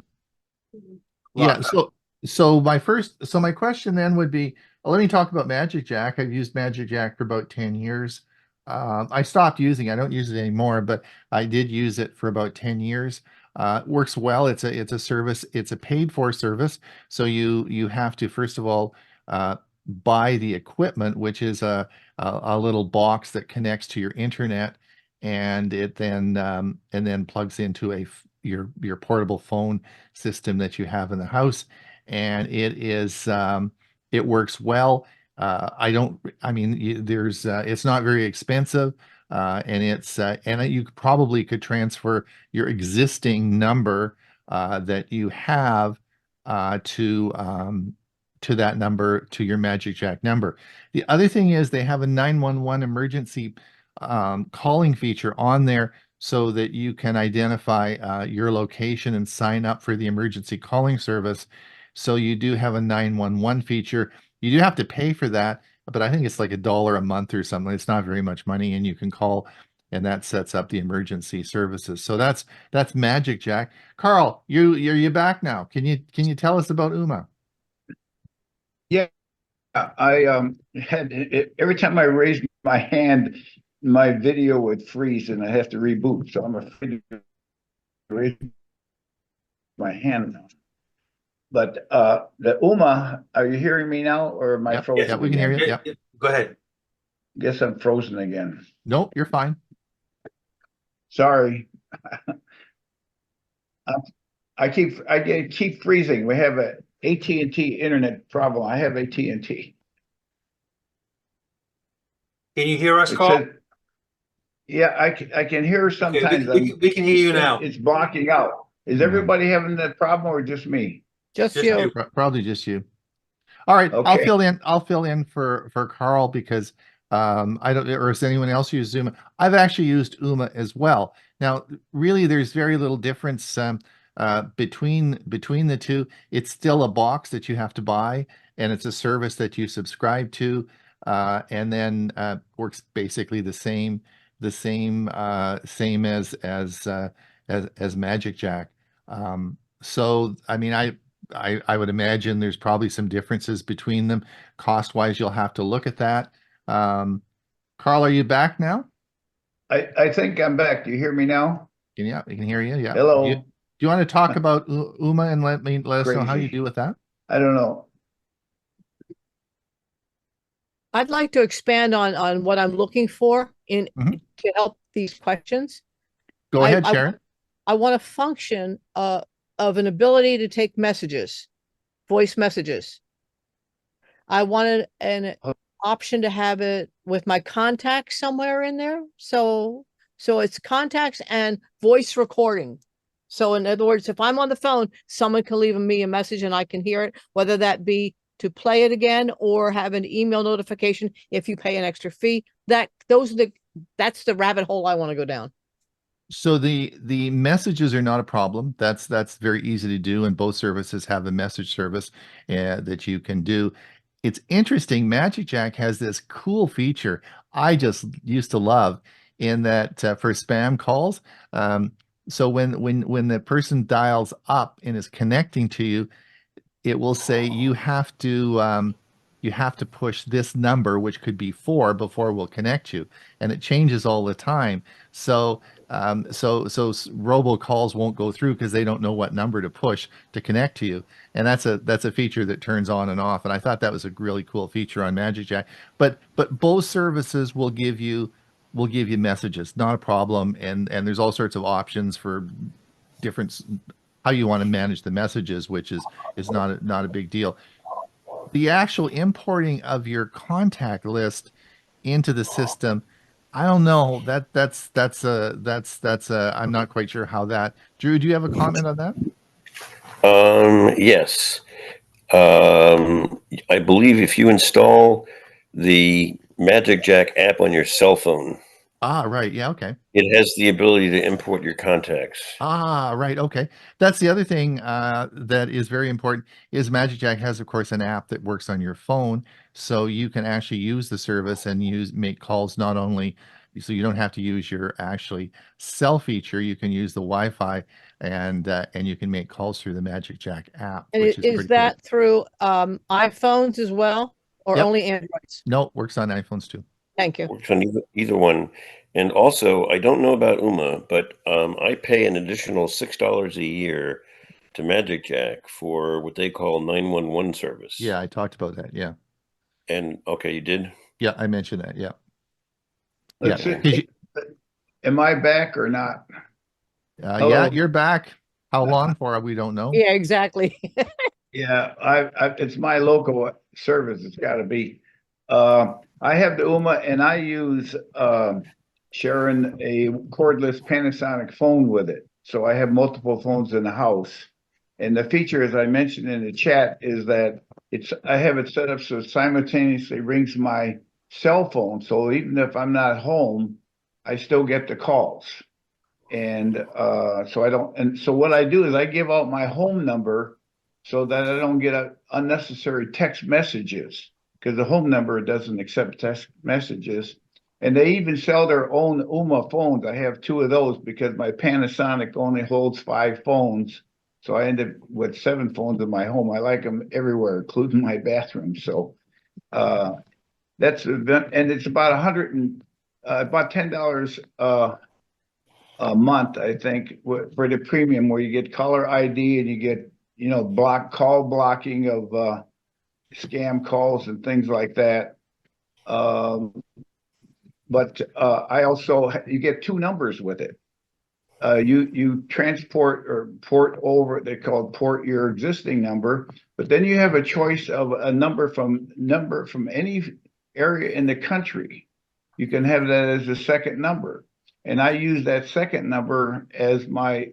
Yeah. So my question then would be, let me talk about Magic Jack. I've used Magic Jack for about 10 years. I stopped using it. I don't use it anymore, but I did use it for about 10 years. It works well. It's a service. It's a paid for service. So you have to, first of all, buy the equipment, which is a little box that connects to your internet, and it then plugs into your portable phone system that you have in the house, and it works well. I mean, it's not very expensive, and you probably could transfer your existing number that you have to that number, to your MagicJack number. The other thing is they have a 911 emergency calling feature on there so that you can identify your location and sign up for the emergency calling service. So you do have a 911 feature. You do have to pay for that, but I think it's like $1 a month or something. It's not very much money, and you can call, and that sets up the emergency services. So that's MagicJack. Carl, you back now? Can you tell us about ℠𝕠𝕟? Yeah, I had every time I raised my hand, my video would freeze and I have to reboot. So I'm afraid to raise my hand now. But the ℠𝕠𝕟, are you hearing me now, or am I frozen? Yeah, we can hear you. Yeah. Go ahead. Guess I'm frozen again. Nope, you're fine. Sorry. I keep freezing. We have a AT&T internet problem. I have AT&T. Can you hear us, It Carl? says, yeah, I can hear sometimes. We can hear you now. It's blocking out. Is everybody having that problem, or just me? Just Just you. you. Probably just you. All right, Okay. I'll fill in for Carl because I don't, or is anyone else use Zoom? I've actually used ℠𝕠𝕟 as well. Now, really, there's very little difference between the two. It's still a box that you have to buy, and it's a service that you subscribe to, and then works basically the same as MagicJack. So I mean, I would imagine there's probably some differences between them. Cost-wise, you'll have to look at that. Carl, are you back now? I think I'm back. Do you hear me now? Yeah, we can hear you. Yeah. Hello. Do you want to talk about ℠𝕠𝕟 and let us know how you Crazy. do with that? I don't know. I'd like to expand on what I'm looking for Mhm. to help these questions. Go ahead, Sharon. I want a function of an ability to take messages, voice messages. I wanted an option to have it with my contacts somewhere in there. So it's contacts and voice recording. So in other words, if I'm on the phone, someone can leave me a message and I can hear it, whether that be to play it again or have an email notification if you pay an extra fee. That's the rabbit hole I want to go down. So the messages are not a problem. That's very easy to do, and both services have a message service that you can do. It's interesting. MagicJack has this cool feature I just used to love, in that for spam calls. So when the person dials up and is connecting to you, it will say you have to push this number, which could be 4, before we'll connect you, and it changes all the time. So robocalls won't go through because they don't know what number to push to connect to you, and that's a feature that turns on and off. And I thought that was a really cool feature on MagicJack. But both services will give you messages, not a problem. And there's all sorts of options for different how you want to manage the messages, which is not a big deal. The actual importing of your contact list into the system, I don't know. I'm not quite sure how that. Drew, do you have a comment on that? Yes. I believe if you install the MagicJack app on your cell phone, Right. Yeah. Okay. it has the ability to import your contacts. Right. Okay. That's the other thing that is very important is MagicJack has, of course, an app that works on your phone, so you can actually use the service and make calls not only, so you don't have to use your actually cell feature. You can use the Wi-Fi and you can make calls through the MagicJack app. And which is is pretty that cool. through iPhones as well, or Yep. only Androids? No, it works on iPhones too. Thank you. Works on either one. And also, I don't know about ℠𝕠𝕠𝕝, but I pay an additional $6 a year to MagicJack for what they call 911 service. Yeah, I talked about that. Yeah. And okay, you did? Yeah, I mentioned that. Yeah. Let's Yeah. see. Am I back or not? Yeah, Hello? you're back. How long for? We don't know. Yeah, exactly. Yeah, it's my local service. It's got to be. I have the ℠𝕠𝕠𝕝 and I use Sharon a cordless Panasonic phone with it. So I have multiple phones in the house. And the feature, as I mentioned in the chat, is that I have it set up so it simultaneously rings my cell phone. So even if I'm not home, I still get the calls. And so what I do is I give out my home number so that I don't get unnecessary text messages, because the home number doesn't accept text messages. And they even sell their own ℠𝕠𝕠𝕝 phones. I have 2 of those because my Panasonic only holds 5 phones. So I end up with 7 phones in my home. I like them everywhere, including my bathroom. So and it's about about $10 a month, I think, for the premium, where you get caller ID and you get, call blocking of scam calls and things like that. But I also, you get 2 numbers with it. You transport or port over, they call it port your existing number, but then you have a choice of a number from any area in the country. You can have that as a second number. And I use that second number as I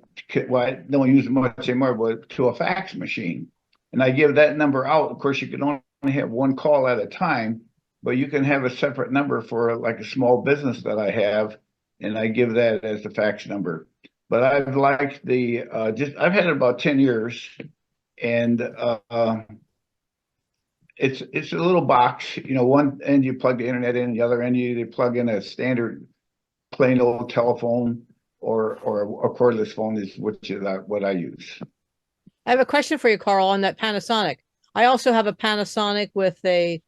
don't use it much anymore, but to a fax machine. And I give that number out. Of course, you can only have 1 call at a time, but you can have a separate number for like a small business that I have, and I give that as the fax number. But I've liked I've had it about 10 years, and it's a little box. One end you plug the internet in, the other end you plug in a standard plain old telephone or a cordless phone, which is what I use. I have a question for you, Carl, on that Panasonic. I also have a Panasonic with a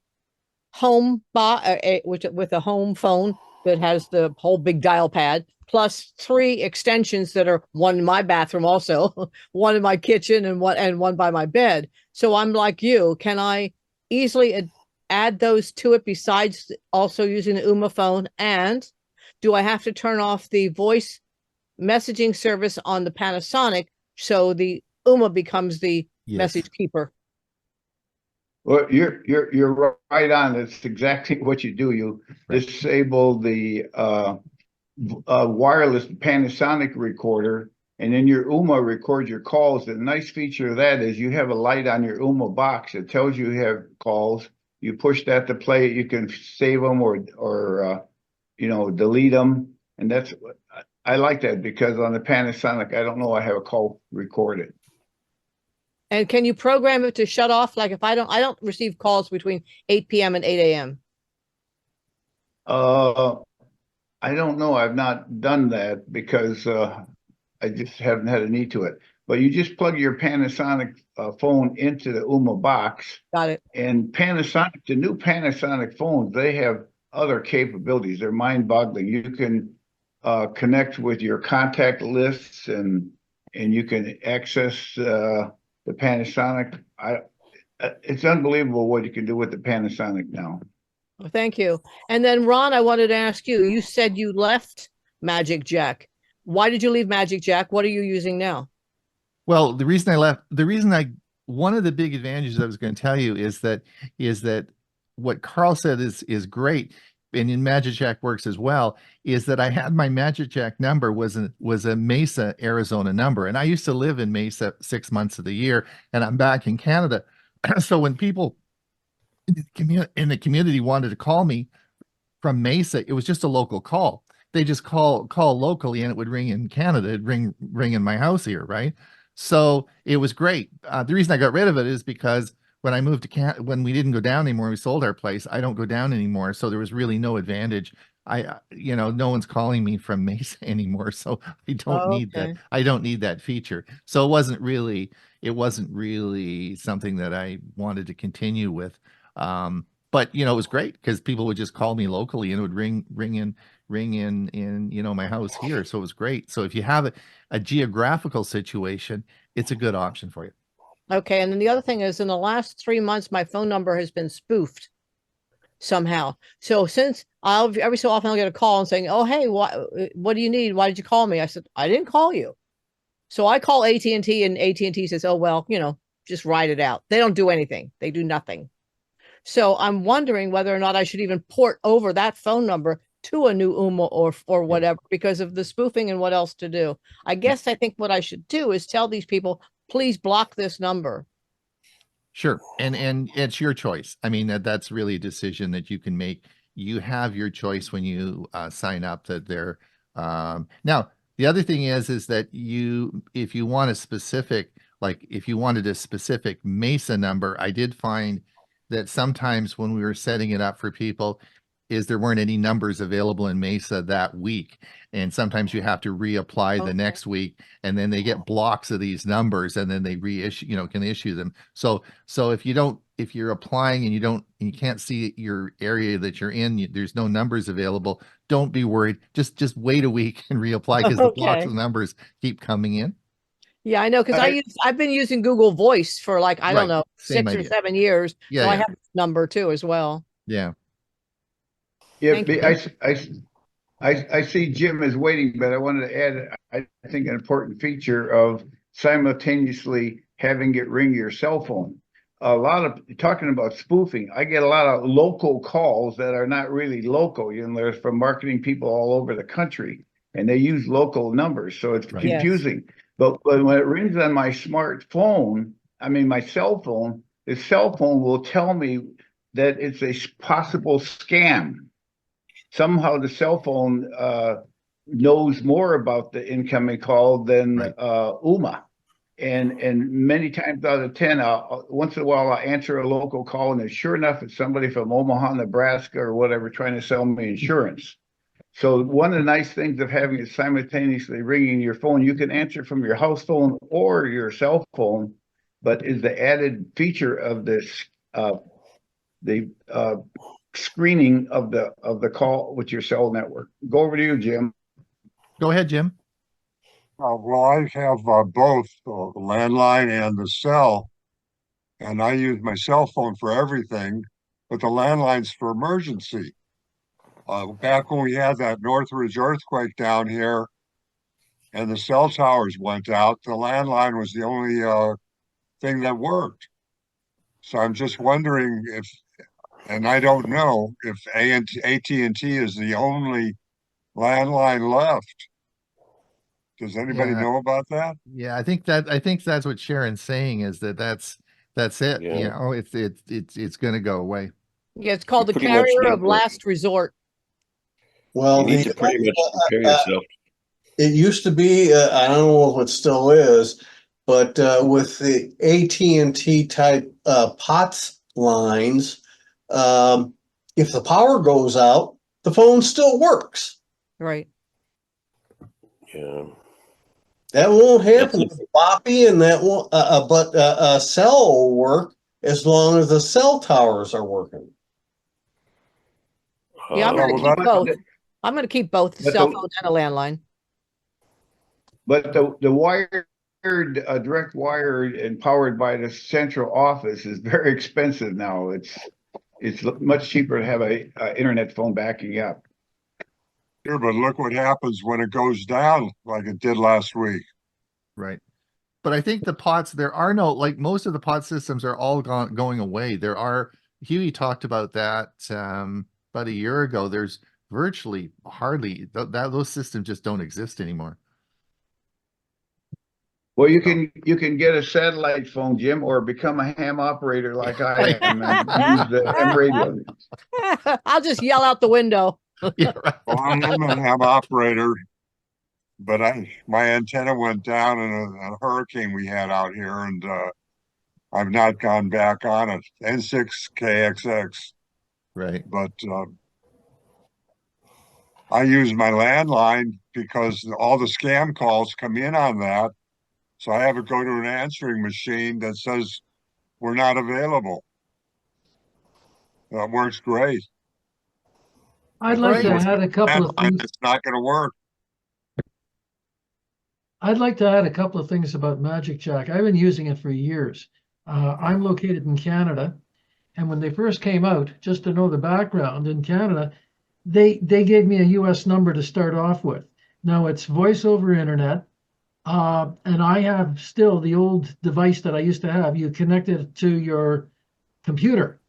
home with a home phone that has the whole big dial pad, plus 3 extensions that are one in my bathroom, also one in my kitchen, and one by my bed. So I'm like you. Can I easily add those to it besides also using the ℠𝕠𝕠𝕝 phone? And do I have to turn off the voice messaging service on the Panasonic so the ℠𝕠𝕠𝕝 becomes the message keeper? Well, you're right on. It's exactly what you do. You disable the wireless Panasonic recorder, and then your ℠𝕠𝕠𝕝 records your calls. The nice feature of that is you have a light on your ℠𝕠𝕠𝕝 box. It tells you have calls. You push that to play. You can save them or delete them. And I like that, because on the Panasonic, I don't know I have a call recorded. And can you program it to shut off? Like if I don't receive calls between 8 p.m. and 8 a.m. I don't know. I've not done that because I just haven't had a need to it. But you just plug your Panasonic phone into the ℠𝕠𝕠𝕝 box. Got it. And Panasonic, the new Panasonic phones, they have other capabilities. They're mind-boggling. You can connect with your contact lists, and you can access the Panasonic. It's unbelievable what you can do with the Panasonic now. Well, thank you. And then Ron, I wanted to ask you, you said you left MagicJack. Why did you leave MagicJack? What are you using now? Well, one of the big advantages I was going to tell you is that what Carl said is great, and in MagicJack works as well, is that I had my MagicJack number was a Mesa, Arizona number. And I used to live in Mesa 6 months of the year, and I'm back in Canada. So when people in the community wanted to call me from Mesa, it was just a local call. They just call locally, and it would ring in Canada. It'd ring in my house here, right? So it was great. The reason I got rid of it is because when I moved to Canada, when we didn't go down anymore, we sold our place. I don't go down anymore, so there was really no advantage. No one's calling me from Mesa anymore, so I don't need that. I don't need that feature. So it wasn't really something that I wanted to continue with. But but you know, it was great because people would just call me locally and it would ring in, you know, my house here. So it was great. So if you have a geographical situation, it's a good option for you. Okay, and then the other thing is, in the last 3 months, my phone number has been spoofed somehow. So since every so often I'll get a call and saying, "Oh, hey, what do you need? Why did you call me?" I said, "I didn't call you." So I call AT&T, and AT&T says, "Oh, well, you know, just write it out." They don't do anything. They do nothing. So I'm wondering whether or not I should even port over that phone number to a new ℇ𝕒 or whatever because of the spoofing and what else to do. I guess I think what I should do is tell these people, please block this number. Sure. And it's your choice. I mean, that's really a decision that you can make. You have your choice when you sign up that they're now the other thing is that if you want a specific, like if you wanted a specific Mesa number, I did find that sometimes when we were setting it up for people is there weren't any numbers available in Mesa that week. And sometimes you have to reapply the next week, and then they get blocks of these numbers and then they reissue, you know, can issue them. So if you're applying and you can't see your area that you're in, there's no numbers available, don't be worried. Just wait a week and reapply because the blocks of numbers keep coming in. Yeah, I know, because I've been using Google Voice for like, I don't know, Same 6 or idea. 7 years. Yeah, so I yeah. have this number too as well. Yeah. Yeah, Thank you. I see Jim is waiting, but I wanted to add, I think an important feature of simultaneously having it ring your cell phone. A lot of talking about spoofing, I get a lot of local calls that are not really local. You know, there's from marketing people all over the country, and they use local numbers, so it's confusing. Yes. But when it rings on my smartphone, I mean my cell phone, the cell phone will tell me that it's a possible scam. Somehow the cell phone knows more about the incoming call than ℇ𝕒. And many times out of 10, once in a while, I'll answer a local call, and sure enough, it's somebody from Omaha, Nebraska, or whatever, trying to sell me insurance. So one of the nice things of having it simultaneously ringing your phone, you can answer from your house phone or your cell phone, but is the added feature of this, screening of the call with your cell network. Go over to you, Jim. Go ahead, Jim. Well, I have both the landline and the cell, and I use my cell phone for everything, but the landline's for emergency. Back when we had that Northridge earthquake down here and the cell towers went out, the landline was the only thing that worked. So I'm just wondering if, and I don't know if AT&T is the only landline left. Does anybody know about that? Yeah, I think that's what Sharon's saying is that's it. Yeah. You know, it's going to go away. Yeah, it's called the carrier of last resort. Well, you need to pretty much prepare yourself. It used to be, I don't know if it still is, but with the AT&T type POTS lines, if the power goes out, the phone still works. Right. Yeah. That won't happen with Boppy, and that won't. But cell will work as long as the cell towers are working. Yeah, I'm going to keep both. I'm going to keep both the cell phone and a landline. But the wired, direct wired and powered by the central office is very expensive now. It's much cheaper to have a internet phone backing up. Sure, but look what happens when it goes down like it did last week. Right. But I think the POTS, there are no, like most of the POTS systems are all going away. There are, Huey talked about that about a year ago. There's virtually hardly, those systems just don't exist anymore. Well, you can get a satellite phone, Jim, or become a ham operator like I am and use the ham radio. I'll just yell out the window. Yeah, right. Well, I am a ham operator, but my antenna went down in a hurricane we had out here, and I've not gone back on it. N6KXX. Right. But I use my landline because all the scam calls come in on that. So I have to go to an answering machine that says we're not available. That works great. I'd like to Great. add a couple of Landline, things. it's not gonna work. I'd like to add a couple of things about Magic Jack. I've been using it for years. I'm located in Canada, and when they first came out, just to know the background in Canada, they gave me a US number to start off with. Now it's voice over internet, and I have still the old device that I used to have. You connect it to your computer,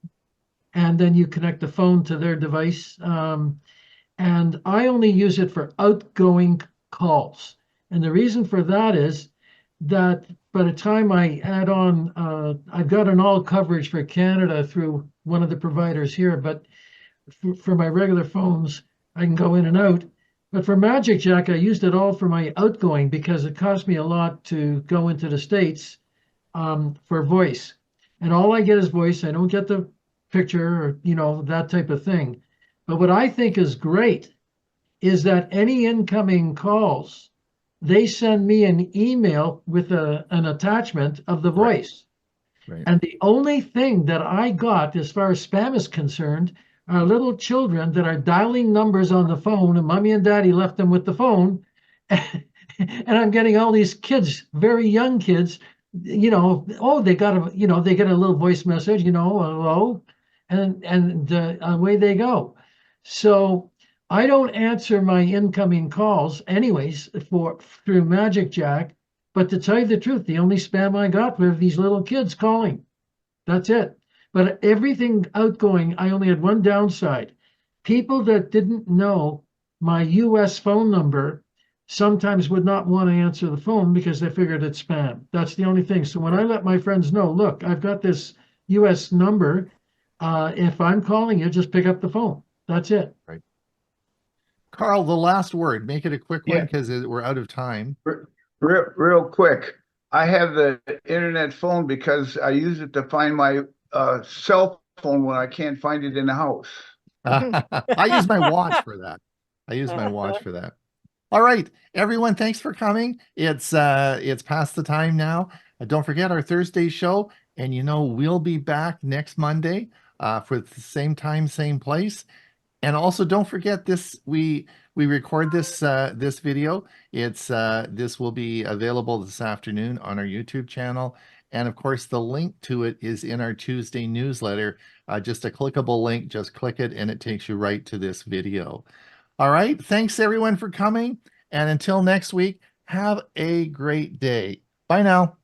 and then you connect the phone to their device. And I only use it for outgoing calls. And the reason for that is that by the time I add on, I've got an all coverage for Canada through one of the providers here, but for my regular phones, I can go in and out. But for Magic Jack, I used it all for my outgoing because it cost me a lot to go into the States for voice. And all I get is voice. I don't get the picture or, that type of thing. But what I think is great is that any incoming calls, they send me an email with an attachment of the voice. Right. And the only thing that I got as far as spam is concerned are little children that are dialing numbers on the phone, and mommy and daddy left them with the phone. And I'm getting all these kids, very young kids, they got they get a little voice message, hello, and away they go. So I don't answer my incoming calls anyways through Magic Jack, but to tell you the truth, the only spam I got were these little kids calling. That's it. But everything outgoing, I only had one downside. People that didn't know my US phone number sometimes would not want to answer the phone because they figured it's spam. That's the only thing. So when I let my friends know, look, I've got this US number. If I'm calling you, just pick up the phone. That's it. Right. Carl, the last word. Make it a quick one Yeah. because we're out of time. Real quick. I have the internet phone because I use it to find my cell phone when I can't find it in the house. I use my watch for that. All right, everyone, thanks for coming. It's past the time now. Don't forget our Thursday show, and we'll be back next Monday for the same time, same place. And also don't forget this, we record this this video. This will be available this afternoon on our YouTube channel. And of course, the link to it is in our Tuesday newsletter. Just a clickable link, just click it and it takes you right to this video. All right, thanks everyone for coming. And until next week, have a great day. Bye now.